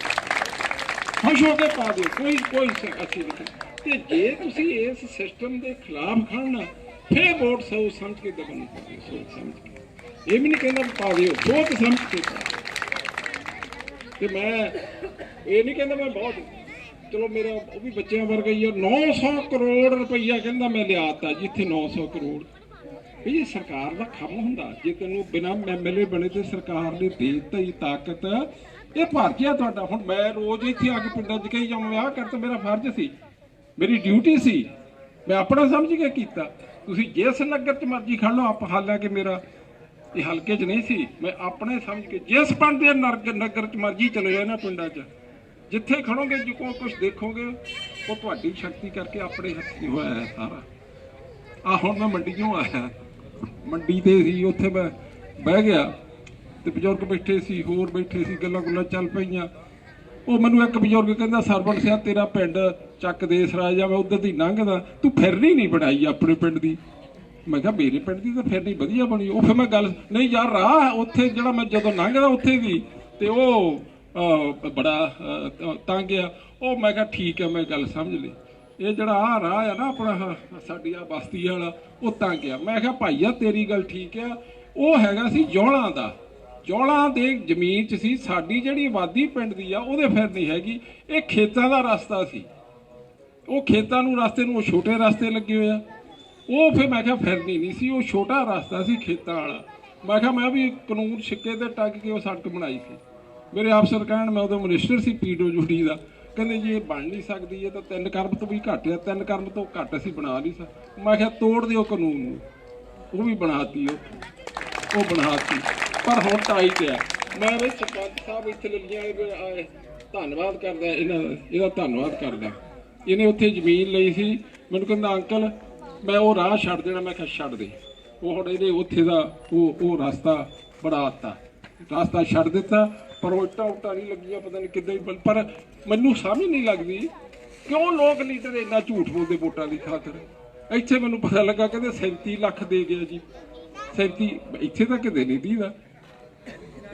ਖੁਸ਼ ਹੋ ਕੇ ਪਾ ਦਿਓ, ਕੋਈ ਅੱਛੀ ਨਹੀਂ। ਤੇ ਜੇ ਤੁਸੀਂ ਇਸ ਸਿਸਟਮ ਦੇ ਖਿਲਾਫ ਖੜਨਾ, ਫਿਰ ਵੋਟ ਸੋਚ ਸਮਝ ਕੇ ਦਬਣੀ ਪਾਓ, ਸੋਚ ਸਮਝ ਕੇ। ਇਹ ਵੀ ਨਹੀਂ ਕਹਿੰਦਾ ਪਾ ਦਿਓ, ਸੋਚ ਸਮਝ ਕੇ ਪਾ। ਤੇ ਮੈਂ ਇਹ ਨਹੀਂ ਕਹਿੰਦਾ ਮੈਂ ਬਹੁਤ, ਚਲੋ ਮੇਰਾ ਉਹ ਵੀ ਬੱਚਿਆਂ ਵਰਗਾ ਹੀ ਆ। 900 ਕਰੋੜ ਰੁਪਈਆ ਕਹਿੰਦਾ ਮੈਂ ਲਿਆਤਾ, ਜਿੱਥੇ 900 ਕਰੋੜ ਇਹ ਸਰਕਾਰ ਦਾ ਕੰਮ ਹੁੰਦਾ। ਜੇ ਤੈਨੂੰ ਬਿਨਾਂ MLA ਬਣੇ ਤੇ ਸਰਕਾਰ ਨੇ ਦੇ ਦਿੱਤੀ ਤਾਕਤ, ਇਹ ਫਰਜ਼ ਆ ਤੁਹਾਡਾ। ਹੁਣ ਮੈਂ ਰੋਜ਼ ਇੱਥੇ ਆ ਕੇ ਪਿੰਡਾਂ 'ਚ ਕਹੀ ਜਾਵਾਂ ਵਿਆਹ ਕਰ, ਤਾਂ ਮੇਰਾ ਫਰਜ਼ ਸੀ, ਮੇਰੀ ਡਿਊਟੀ ਸੀ, ਮੈਂ ਆਪਣਾ ਸਮਝ ਕੇ ਕੀਤਾ। ਤੁਸੀਂ ਜਿਸ ਨਗਰ 'ਚ ਮਰਜ਼ੀ ਖੜ ਲਓ, ਹਾਲਾਂਕਿ ਮੇਰਾ ਇਹ ਹਲਕੇ 'ਚ ਨਹੀਂ ਸੀ, ਮੈਂ ਆਪਣੇ ਸਮਝ ਕੇ ਜਿਸ ਪਿੰਡ ਦੇ ਨਗਰ 'ਚ ਮਰਜ਼ੀ ਚਲੇ ਜਾਓ ਨਾ, ਪਿੰਡਾਂ 'ਚ ਜਿੱਥੇ ਖੜੋਗੇ, ਜੋ ਕੁਛ ਦੇਖੋਗੇ ਉਹ ਤੁਹਾਡੀ ਸ਼ਕਤੀ ਕਰਕੇ ਆਪਣੇ ਹੱਥੀਂ ਹੋਇਆ ਹੈ ਸਾਰਾ। ਆ ਹੁਣ ਮੈਂ ਮੰਡੀੋਂ ਆਇਆ, ਮੰਡੀ ਤੇ ਸੀ, ਉੱਥੇ ਮੈਂ ਬਹਿ ਗਿਆ ਤੇ ਬਜ਼ੁਰਗ ਬੈਠੇ ਸੀ, ਹੋਰ ਬੈਠੇ ਸੀ, ਗੱਲਾਂ ਗੁੱਲਾਂ ਚੱਲ ਪਈਆਂ। ਉਹ ਮੈਨੂੰ ਇੱਕ ਬਜ਼ੁਰਗ ਕਹਿੰਦਾ, ਸਰਵਣ ਸਿਆ ਤੇਰਾ ਪਿੰਡ ਚੱਕ ਦੇਸ ਰਾਜ ਆ, ਮੈਂ ਉੱਧਰ ਦੀ ਲੰਘਦਾ, ਤੂੰ ਫਿਰਨੀ ਨਹੀਂ ਬਣਾਈ ਆਪਣੇ ਪਿੰਡ ਦੀ। ਮੈਂ ਕਿਹਾ ਮੇਰੇ ਪਿੰਡ ਦੀ ਤਾਂ ਫਿਰਨੀ ਵਧੀਆ ਬਣੀ। ਉਹ ਫਿਰ ਮੈਂ ਗੱਲ, ਨਹੀਂ ਯਾਰ ਰਾਹ ਉੱਥੇ ਜਿਹੜਾ ਮੈਂ ਜਦੋਂ ਲੰਘਦਾ ਉੱਥੇ ਦੀ, ਤੇ ਉਹ ਬੜਾ ਤੰਗ ਆ। ਉਹ ਮੈਂ ਕਿਹਾ ਠੀਕ ਹੈ, ਮੈਂ ਗੱਲ ਸਮਝ ਲਈ। ਇਹ ਜਿਹੜਾ ਆਹ ਰਾਹ ਆ ਨਾ ਆਪਣਾ ਸਾਡੀ ਆ ਬਸਤੀ ਵਾਲਾ, ਉਹ ਤੰਗ ਆ। ਮੈਂ ਕਿਹਾ ਭਾਈ ਆ ਤੇਰੀ ਗੱਲ ਠੀਕ ਆ। ਉਹ ਹੈਗਾ ਸੀ ਜੌਲਾਂ ਦਾ, ਜੌਲਾਂ ਦੇ ਜ਼ਮੀਨ 'ਚ ਸੀ। ਸਾਡੀ ਜਿਹੜੀ ਆਬਾਦੀ ਪਿੰਡ ਦੀ ਆ ਉਹਦੇ ਫਿਰ ਨਹੀਂ ਹੈਗੀ। ਇਹ ਖੇਤਾਂ ਦਾ ਰਸਤਾ ਸੀ, ਉਹ ਖੇਤਾਂ ਨੂੰ ਰਸਤੇ ਨੂੰ ਉਹ ਛੋਟੇ ਰਸਤੇ ਲੱਗੇ ਹੋਏ ਆ। ਉਹ ਫਿਰ ਮੈਂ ਕਿਹਾ ਫਿਰਨੀ ਨਹੀਂ ਸੀ, ਉਹ ਛੋਟਾ ਰਸਤਾ ਸੀ ਖੇਤਾਂ ਵਾਲਾ। ਮੈਂ ਕਿਹਾ ਮੈਂ ਵੀ ਕਾਨੂੰਨ ਛਿੱਕੇ ਤੇ ਟੰਗ ਕੇ ਉਹ ਸੜਕ ਬਣਾਈ ਸੀ। ਮੇਰੇ ਅਫਸਰ ਕਹਿਣ, ਮੈਂ ਉਦੋਂ ਮਿਨਿਸਟਰ ਸੀ PWD ਦਾ, ਕਹਿੰਦੇ ਜੀ ਇਹ ਬਣ ਨਹੀਂ ਸਕਦੀ, ਇਹ ਤਾਂ 3 ਕਰਮ ਤੋਂ ਵੀ ਘੱਟ ਆ, 3 ਕਰਮ ਤੋਂ ਘੱਟ ਅਸੀਂ ਬਣਾ ਨਹੀਂ ਸਕਦੇ। ਮੈਂ ਕਿਹਾ ਤੋੜ ਦਿਓ ਕਾਨੂੰਨ ਨੂੰ, ਉਹ ਵੀ ਬਣਾਤੀ, ਉਹ ਬਣਾਤੀ। ਪਰ ਹੁਣ ਟਾਈ ਤੇ ਆ। ਮੈਂ ਵੀ ਸਰਪੰਚ ਸਾਹਿਬ ਇੱਥੇ ਲੱਗੀਆਂ ਆਏ, ਧੰਨਵਾਦ ਕਰਦਾ ਇਹਦਾ ਧੰਨਵਾਦ ਕਰਦਾ। ਇਹਨੇ ਉੱਥੇ ਜ਼ਮੀਨ ਲਈ ਸੀ, ਮੈਨੂੰ ਕਹਿੰਦਾ ਅੰਕਲ ਮੈਂ ਉਹ ਰਾਹ ਛੱਡ ਦੇਣਾ। ਮੈਂ ਕਿਹਾ ਛੱਡ ਦੇ। ਉਹ ਹੁਣ ਇਹਨੇ ਉੱਥੇ ਦਾ ਉਹ ਰਸਤਾ ਬਣਾ ਦਿੱਤਾ, ਰਸਤਾ ਛੱਡ ਦਿੱਤਾ। ਪਰ ਉਹ ਇੱਟਾਂ ਨਹੀਂ ਲੱਗੀਆਂ, ਪਤਾ ਨਹੀਂ ਕਿੱਦਾਂ ਹੀ। ਪਰ ਮੈਨੂੰ ਸਮਝ ਨਹੀਂ ਲੱਗਦੀ ਕਿਉਂ ਲੋਕ ਲੀਡਰ ਇੰਨਾ ਝੂਠ ਬੋਲਦੇ ਵੋਟਾਂ ਦੀ ਖਾਤਰ। ਇੱਥੇ ਮੈਨੂੰ ਪਤਾ ਲੱਗਾ ਕਹਿੰਦੇ 37 ਲੱਖ ਦੇ ਗਿਆ ਜੀ। 37 ਇੱਥੇ ਤਾਂ ਕਿਤੇ ਨਹੀਂ ਦੀਦਾ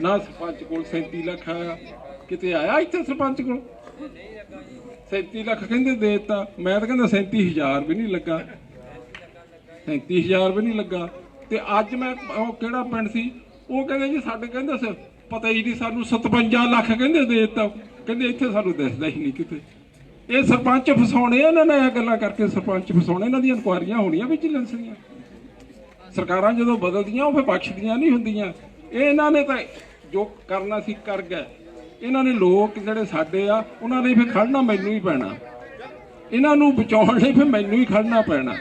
ਨਾ। ਸਰਪੰਚ ਕੋਲ 37 ਲੱਖ ਆਇਆ, ਕਿਤੇ ਆਇਆ ਇੱਥੇ ਸਰਪੰਚ ਕੋਲ 37 ਲੱਖ ਕਹਿੰਦੇ ਦੇ ਦਿੱਤਾ। ਮੈਂ ਤਾਂ ਕਹਿੰਦਾ 37,000 ਵੀ ਨਹੀਂ ਲੱਗਾ, 37,000 ਵੀ ਨਹੀਂ ਲੱਗਾ। ਤੇ ਅੱਜ ਮੈਂ ਉਹ ਕਿਹੜਾ ਪਿੰਡ ਸੀ, ਉਹ ਕਹਿੰਦੇ ਜੀ ਸਾਡੇ ਕਹਿੰਦੇ ਪਤਾ ਹੀ ਨਹੀਂ ਸਾਨੂੰ 57 ਲੱਖ ਕਹਿੰਦੇ ਦੇ ਦਿੱਤਾ। ਕਹਿੰਦੇ ਇੱਥੇ ਸਾਨੂੰ ਦਿਸਦਾ ਹੀ ਨਹੀਂ ਕਿਤੇ। ਇਹ ਸਰਪੰਚ ਫਸਾਉਣੇ ਇਹਨਾਂ ਨੇ, ਇਹ ਗੱਲਾਂ ਕਰਕੇ ਸਰਪੰਚ ਫਸਾਉਣੇ। ਇਹਨਾਂ ਦੀਆਂ ਇਨਕੁਆਇਰੀਆਂ ਹੋਣੀਆਂ ਵਿਜੀਲੈਂਸ ਦੀਆਂ। ਸਰਕਾਰਾਂ ਜਦੋਂ ਬਦਲਦੀਆਂ ਉਹ ਫਿਰ ਬਖਸ਼ਦੀਆਂ ਨਹੀਂ ਹੁੰਦੀਆਂ। ਇਹਨਾਂ ਨੇ ਤਾਂ ਜੋ ਕਰਨਾ ਸੀ ਕਰ ਗਏ। ਇਹਨਾਂ ਨੇ ਲੋਕ ਜਿਹੜੇ ਸਾਡੇ ਆ ਉਹਨਾਂ ਨੇ ਫਿਰ ਖੜਨਾ ਮੈਨੂੰ ਹੀ ਪੈਣਾ, ਇਹਨਾਂ ਨੂੰ ਬਚਾਉਣ ਲਈ ਫਿਰ ਮੈਨੂੰ ਹੀ ਖੜਨਾ ਪੈਣਾ।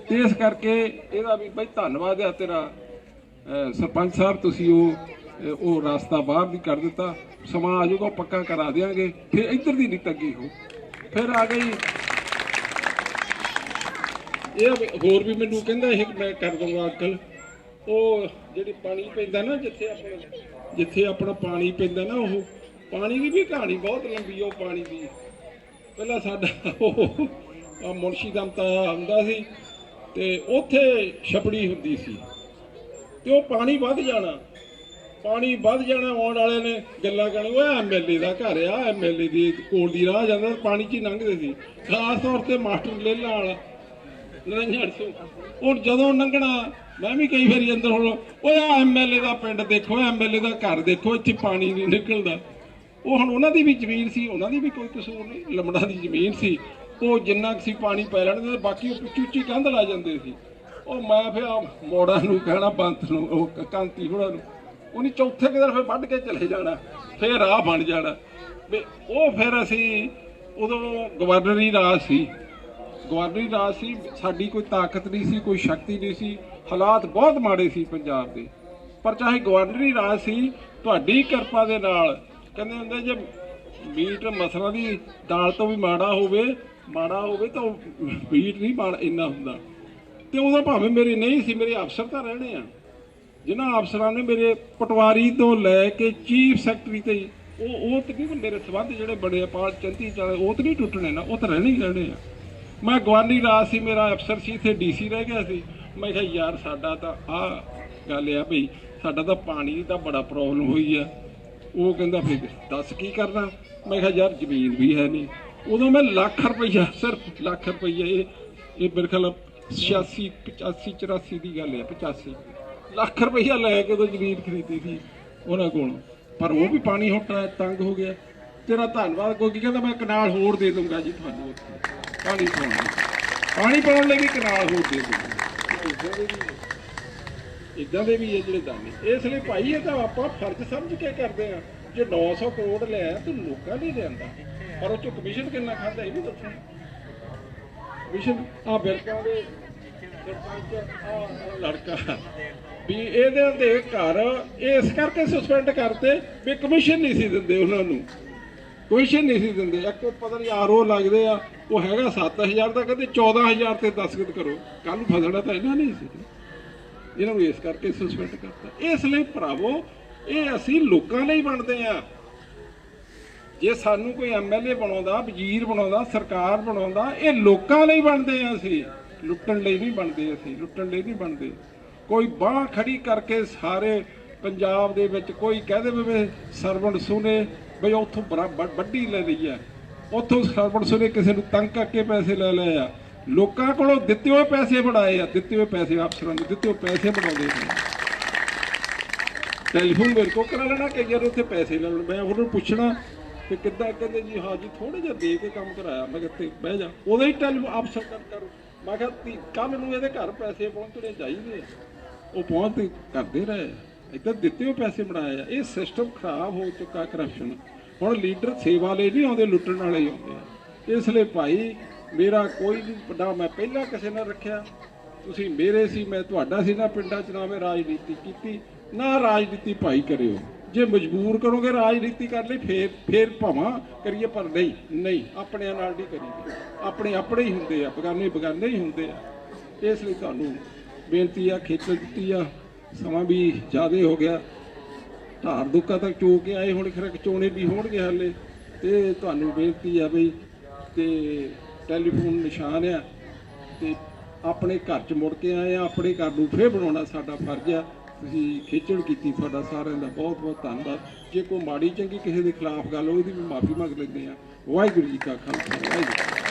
ਤੇ ਇਸ ਕਰਕੇ ਇਹਦਾ ਵੀ ਬਈ ਧੰਨਵਾਦ ਆ ਤੇਰਾ ਸਰਪੰਚ ਸਾਹਿਬ, ਤੁਸੀਂ ਉਹ ਰਸਤਾ ਬਾਹਰ ਦੀ ਕਰ ਦਿੱਤਾ। ਸਮਾਂ ਆ ਜਾਊਗਾ ਪੱਕਾ ਕਰਾ ਦਿਆਂਗੇ, ਫਿਰ ਇੱਧਰ ਦੀ ਨਹੀਂ ਤੰਗੀ ਹੋ। ਫਿਰ ਆ ਗਈ ਇਹ ਹੋਰ ਵੀ ਮੈਨੂੰ ਕਹਿੰਦਾ ਇਹ ਮੈਂ ਕਰ ਦੂੰਗਾ ਅੰਕਲ। ਉਹ ਜਿਹੜੀ ਪਾਣੀ ਪੈਂਦਾ ਨਾ ਜਿੱਥੇ ਆਪਣਾ ਪਾਣੀ ਪੈਂਦਾ ਨਾ, ਉਹ ਪਾਣੀ ਦੀ ਵੀ ਕਹਾਣੀ ਬਹੁਤ ਲੰਬੀ। ਉਹ ਪਾਣੀ ਦੀ ਪਹਿਲਾਂ ਸਾਡਾ ਉਹ ਮੁਨਸ਼ੀ ਦਮ ਤਾਇਆ ਹੁੰਦਾ ਸੀ ਤੇ ਉੱਥੇ ਛਪੜੀ ਹੁੰਦੀ ਸੀ ਤੇ ਉਹ ਪਾਣੀ ਵੱਧ ਜਾਣਾ ਆਉਣ ਵਾਲੇ ਨੇ ਗੱਲਾਂ ਕਰਨੀ, ਉਹ ਐਮਐਲਏ ਦਾ ਘਰ ਆ, ਐਮਐਲਏ ਦੀ ਕੋਲ ਦੀ ਰਾਹ ਜਾਂਦਾ, ਪਾਣੀ 'ਚ ਹੀ ਲੰਘਦੇ ਸੀ। ਖਾਸ ਤੌਰ ਤੇ ਮਾਸਟਰ ਲੇਲਾ ਵਾਲਾ ਨਰੰਜਣ ਸਿੰਘ, ਹੁਣ ਜਦੋਂ ਲੰਘਣਾ ਮੈਂ ਵੀ ਕਈ ਵਾਰੀ ਅੰਦਰ ਹੁਣ ਉਹ ਐਮਐਲਏ ਦਾ ਪਿੰਡ ਦੇਖੋ, ਐਮਐਲਏ ਦਾ ਘਰ ਦੇਖੋ, ਇੱਥੇ ਪਾਣੀ ਨਹੀਂ ਨਿਕਲਦਾ। ਉਹ ਹੁਣ ਉਹਨਾਂ ਦੀ ਵੀ ਜ਼ਮੀਨ ਸੀ, ਉਹਨਾਂ ਦੀ ਵੀ ਕੋਈ ਕਸੂਰ ਨਹੀਂ, ਲੰਬੜਾ ਦੀ ਜ਼ਮੀਨ ਸੀ, ਉਹ ਜਿੰਨਾ ਕੁ ਸੀ ਪਾਣੀ ਪੈ ਲੈਣਦੇ, ਬਾਕੀ ਉਹ ਉੱਚੀ ਕੰਧ ਲਾ ਜਾਂਦੇ ਸੀ। ਉਹ ਮੈਂ ਫਿਰ ਮੋੜਾਂ ਨੂੰ ਕਹਿਣਾ, ਬੰਤ ਨੂੰ, ਉਹ ਕਾਂਤੀ ਹੋਰਾਂ ਨੂੰ, ਉਹਨੇ ਚੌਥੇ ਕਿਧਰ ਫਿਰ ਵੱਢ ਕੇ ਚਲੇ ਜਾਣਾ, ਫਿਰ ਰਾਹ ਬਣ ਜਾਣਾ। ਵੀ ਉਹ ਫਿਰ ਅਸੀਂ ਉਦੋਂ ਗਵਰਨਰੀ ਰਾਜ ਸੀ, ਸਾਡੀ ਕੋਈ ਤਾਕਤ ਨਹੀਂ ਸੀ, ਕੋਈ ਸ਼ਕਤੀ ਨਹੀਂ ਸੀ, ਹਾਲਾਤ ਬਹੁਤ ਮਾੜੇ ਸੀ ਪੰਜਾਬ ਦੇ। ਪਰ ਚਾਹੇ ਗਵਰਨਰੀ ਰਾਜ ਸੀ, ਤੁਹਾਡੀ ਕਿਰਪਾ ਦੇ ਨਾਲ ਕਹਿੰਦੇ ਹੁੰਦੇ ਜੇ ਮੀਟ ਮਸਲਾਂ ਦੀ ਦਾਲ ਤੋਂ ਵੀ ਮਾੜਾ ਹੋਵੇ ਤਾਂ ਮੀਟ ਨਹੀਂ ਇੰਨਾ ਹੁੰਦਾ। ਤੇ ਉਦੋਂ ਭਾਵੇਂ ਮੇਰੇ ਨਹੀਂ ਸੀ, ਮੇਰੇ ਅਫਸਰ ਤਾਂ ਰਹਿਣੇ ਆ, ਜਿਨ੍ਹਾਂ ਅਫਸਰਾਂ ਨੇ ਮੇਰੇ ਪਟਵਾਰੀ ਤੋਂ ਲੈ ਕੇ ਚੀਫ ਸੈਕਟਰੀ ਤੇ ਉਹ ਤਕਰੀਬਨ ਮੇਰੇ ਸੰਬੰਧ ਜਿਹੜੇ ਬੜੇ ਪਾਲ ਚੰਤੀ ਚਾਲੇ ਉਹ ਤਾਂ ਨਹੀਂ ਟੁੱਟਣੇ ਨਾ, ਉਹ ਤਾਂ ਰਹਿਣੇ ਹੀ ਰਹਿਣੇ ਆ। ਮੈਂ ਗਵਰਨਰੀ ਰਾਜ ਸੀ, ਮੇਰਾ ਅਫਸਰ ਸੀ, ਇੱਥੇ ਡੀਸੀ ਰਹਿ ਗਿਆ ਸੀ। ਮੈਂ ਕਿਹਾ ਯਾਰ ਸਾਡਾ ਤਾਂ ਆਹ ਗੱਲ ਆ ਭਈ, ਸਾਡਾ ਤਾਂ ਪਾਣੀ ਦੀ ਤਾਂ ਬੜਾ ਪ੍ਰੋਬਲਮ ਹੋਈ ਆ। ਉਹ ਕਹਿੰਦਾ ਫਿਰ ਦੱਸ ਕੀ ਕਰਨਾ। ਮੈਂ ਕਿਹਾ ਯਾਰ ਜ਼ਮੀਨ ਵੀ ਹੈ ਨਹੀਂ। ਉਦੋਂ ਮੈਂ ਲੱਖ ਰੁਪਈਆ, ਸਿਰਫ ਲੱਖ ਰੁਪਈਆ, ਇਹ ਮੇਰੇ ਖਿਆਲ 86 85 84 ਦੀ ਗੱਲ ਹੈ, 85 ਲੱਖ ਰੁਪਈਆ ਲੈ ਕੇ ਉਦੋਂ ਜ਼ਮੀਨ ਖਰੀਦੀ ਸੀ ਉਹਨਾਂ ਕੋਲੋਂ। ਪਰ ਉਹ ਵੀ ਪਾਣੀ ਹੁਣ ਤੰਗ ਹੋ ਗਿਆ। ਤੇਰਾ ਧੰਨਵਾਦ। ਕੋਈ ਕਹਿੰਦਾ ਮੈਂ ਕਨਾਲ ਹੋਰ ਦੇ ਦੂੰਗਾ ਜੀ ਤੁਹਾਨੂੰ, ਉੱਥੇ ਪਾਣੀ ਪਾਉਣ ਲਈ ਵੀ ਕਨਾਲ ਹੋਰ ਦੇ ਦੂੰਗਾ। ਇੱਦਾਂ ਦੇ ਵੀ ਹੈ ਜਿਹੜੇ ਦਾਨੇ। ਇਸ ਲਈ ਭਾਈ ਇਹ ਤਾਂ ਆਪਾਂ ਫਰਜ਼ ਸਮਝ ਕੇ ਕਰਦੇ ਹਾਂ। ਜੇ 900 ਕਰੋੜ ਲਿਆ ਤੂੰ ਲੋਕਾਂ ਲਈ ਲਿਆਂਦਾ, ਪਰ ਉਹ ਚੋਂ ਕਮਿਸ਼ਨ ਕਿੰਨਾ ਖਾਂਦਾ ਇਹ ਵੀ ਦੱਸੋ। ਕਮਿਸ਼ਨ ਬਿਰਕਾਂ ਦੇ ਸਰਪੰਚ ਲੜਕਾ ਵੀ ਇਹਦੇ ਦੇ ਘਰ ਇਸ ਕਰਕੇ ਸਸਪੈਂਡ ਕਰਤੇ ਵੀ ਕਮਿਸ਼ਨ ਨਹੀਂ ਸੀ ਦਿੰਦੇ ਉਹਨਾਂ ਨੂੰ, ਕਮਿਸ਼ਨ ਨਹੀਂ ਸੀ ਦਿੰਦੇ। ਇੱਕ ਪਤਾ ਨਹੀਂ ਆਰਓ ਲੱਗਦੇ ਆ, ਉਹ ਹੈਗਾ 7000 ਦਾ, ਕਹਿੰਦੇ 14000 ਤੇ ਦਸਤਖਤ ਕਰੋ। ਕੱਲ ਨੂੰ ਫਸਣਾ ਤਾਂ ਇਹਨਾਂ ਨਹੀਂ ਸੀ, ਇਹਨਾਂ ਨੂੰ ਇਸ ਕਰਕੇ ਸਸਪੈਂਡ ਕਰਤਾ। ਇਸ ਲਈ ਭਰਾਵੋ ਇਹ ਅਸੀਂ ਲੋਕਾਂ ਲਈ ਬਣਦੇ ਆ। ਜੇ ਸਾਨੂੰ ਕੋਈ ਐਮਐਲਏ ਬਣਾਉਂਦਾ, ਵਜ਼ੀਰ ਬਣਾਉਂਦਾ, ਸਰਕਾਰ ਬਣਾਉਂਦਾ, ਇਹ ਲੋਕਾਂ ਲਈ ਬਣਦੇ ਆ। ਅਸੀਂ ਲੁੱਟਣ ਲਈ ਨਹੀਂ ਬਣਦੇ, ਅਸੀਂ ਲੁੱਟਣ ਲਈ ਨਹੀਂ ਬਣਦੇ। ਕੋਈ ਬਾਂਹ ਖੜੀ ਕਰਕੇ ਸਾਰੇ ਪੰਜਾਬ ਦੇ ਵਿੱਚ ਕੋਈ ਕਹਿ ਦੇਵੇ ਵੀ ਸਰਵਣ ਸੁਨੇ ਬਈ ਉੱਥੋਂ ਵੱਡੀ ਲੈ ਲਈ ਆ, ਉੱਥੋਂ ਸਰਵਣ ਸੁਨੇ ਕਿਸੇ ਨੂੰ ਤੰਗ ਕਰਕੇ ਪੈਸੇ ਲੈ ਲਏ ਆ। ਲੋਕਾਂ ਕੋਲੋਂ ਦਿੱਤੇ ਹੋਏ ਪੈਸੇ ਬਣਾਏ ਆ, ਦਿੱਤੇ ਹੋਏ ਪੈਸੇ ਅਫਸਰਾਂ ਨੂੰ ਦਿੱਤੇ ਹੋਏ ਪੈਸੇ ਬਣਾਉਂਦੇ ਨੇ। ਟੈਲੀਫੋਨ ਮੇਰੇ ਕੋਲ ਕਰਾ ਲੈਣਾ ਕਿ ਯਾਰ ਉੱਥੇ ਪੈਸੇ ਲੈ ਲੈਣ। ਮੈਂ ਉਹਨੂੰ ਪੁੱਛਣਾ ਕਿ ਕਿੱਦਾਂ, ਕਹਿੰਦੇ ਜੀ ਹਾਂ ਜੀ ਥੋੜ੍ਹਾ ਜਿਹਾ ਦੇ ਕੇ ਕੰਮ ਕਰਾਇਆ। ਮੈਂ ਕਿਹਾ ਬਹਿ ਜਾ, ਉਦੋਂ ਹੀ ਟੈਲੀਫੋਨ ਅਫਸਰ ਕਰ। ਮੈਂ ਕਿਹਾ ਕੱਲ੍ਹ ਨੂੰ ਇਹਦੇ ਘਰ ਪੈਸੇ ਪਹੁੰਚਣੇ ਚਾਹੀਦੇ ਆ, ਉਹ ਪਹੁੰਚ ਕਰਦੇ ਰਹੇ। ਇੱਦਾਂ ਦਿੱਤੇ ਹੋਏ ਪੈਸੇ ਬਣਾਏ ਆ। ਇਹ ਸਿਸਟਮ ਖਰਾਬ ਹੋ ਚੁੱਕਾ, ਕਰਪਸ਼ਨ। ਹੁਣ ਲੀਡਰ ਸੇਵਾ ਲਈ ਨਹੀਂ ਆਉਂਦੇ, ਲੁੱਟਣ ਵਾਲੇ ਹੀ ਆਉਂਦੇ ਆ। ਇਸ ਲਈ ਭਾਈ ਮੇਰਾ ਕੋਈ ਨਹੀਂ ਵੱਡਾ, ਮੈਂ ਪਹਿਲਾਂ ਕਿਸੇ ਨਾਲ ਰੱਖਿਆ, ਤੁਸੀਂ ਮੇਰੇ ਸੀ, ਮੈਂ ਤੁਹਾਡਾ ਸੀ ਨਾ ਪਿੰਡਾਂ 'ਚ। ਨਾ ਮੈਂ ਰਾਜਨੀਤੀ ਕੀਤੀ, ਨਾ ਰਾਜਨੀਤੀ ਭਾਈ ਕਰਿਓ। ਜੇ ਮਜਬੂਰ ਕਰੋਗੇ ਰਾਜਨੀਤੀ ਕਰ ਲਈ ਫੇਰ ਭਾਵਾਂ ਕਰੀਏ, ਪਰ ਨਹੀਂ ਆਪਣਿਆਂ ਨਾਲ ਨਹੀਂ ਕਰੀਦੀ। ਆਪਣੇ ਹੀ ਹੁੰਦੇ ਆ, ਬਗਾਨੇ ਹੀ ਹੁੰਦੇ ਆ। ਇਸ ਲਈ ਤੁਹਾਨੂੰ ਬੇਨਤੀ ਆ, ਖੇਚਲ ਦਿੱਤੀ ਆ, ਸਮਾਂ ਵੀ ਜ਼ਿਆਦਾ ਹੋ ਗਿਆ। ਧਾਰ ਦੁੱਕਾ ਤੱਕ ਚੋ ਕੇ ਆਏ, ਹੁਣ ਖਰੇ ਚੋਣੇ ਵੀ ਹੋਣਗੇ ਹਾਲੇ। ਤੇ ਤੁਹਾਨੂੰ ਬੇਨਤੀ ਆ ਬਈ, ਤੇ ਟੈਲੀਫੋਨ ਨਿਸ਼ਾਨ ਆ, ਤੇ ਆਪਣੇ ਘਰ 'ਚ ਮੁੜ ਕੇ ਆਏ ਆ, ਆਪਣੇ ਘਰ ਨੂੰ ਫੇਰ ਬਣਾਉਣਾ ਸਾਡਾ ਫਰਜ਼ ਆ। ਤੁਸੀਂ ਖੇਚਲ ਕੀਤੀ, ਤੁਹਾਡਾ ਸਾਰਿਆਂ ਦਾ ਬਹੁਤ ਬਹੁਤ ਧੰਨਵਾਦ। ਜੇ ਕੋਈ ਮਾੜੀ ਚੰਗੀ ਕਿਸੇ ਦੇ ਖਿਲਾਫ ਗੱਲ ਹੋਈ, ਉਹਦੀ ਵੀ ਮਾਫੀ ਮੰਗ ਲੈਂਦੇ ਆ। ਵਾਹਿਗੁਰੂ ਜੀ ਕਾ ਖਾਲਸਾ, ਵਾਹਿਗੁਰੂ।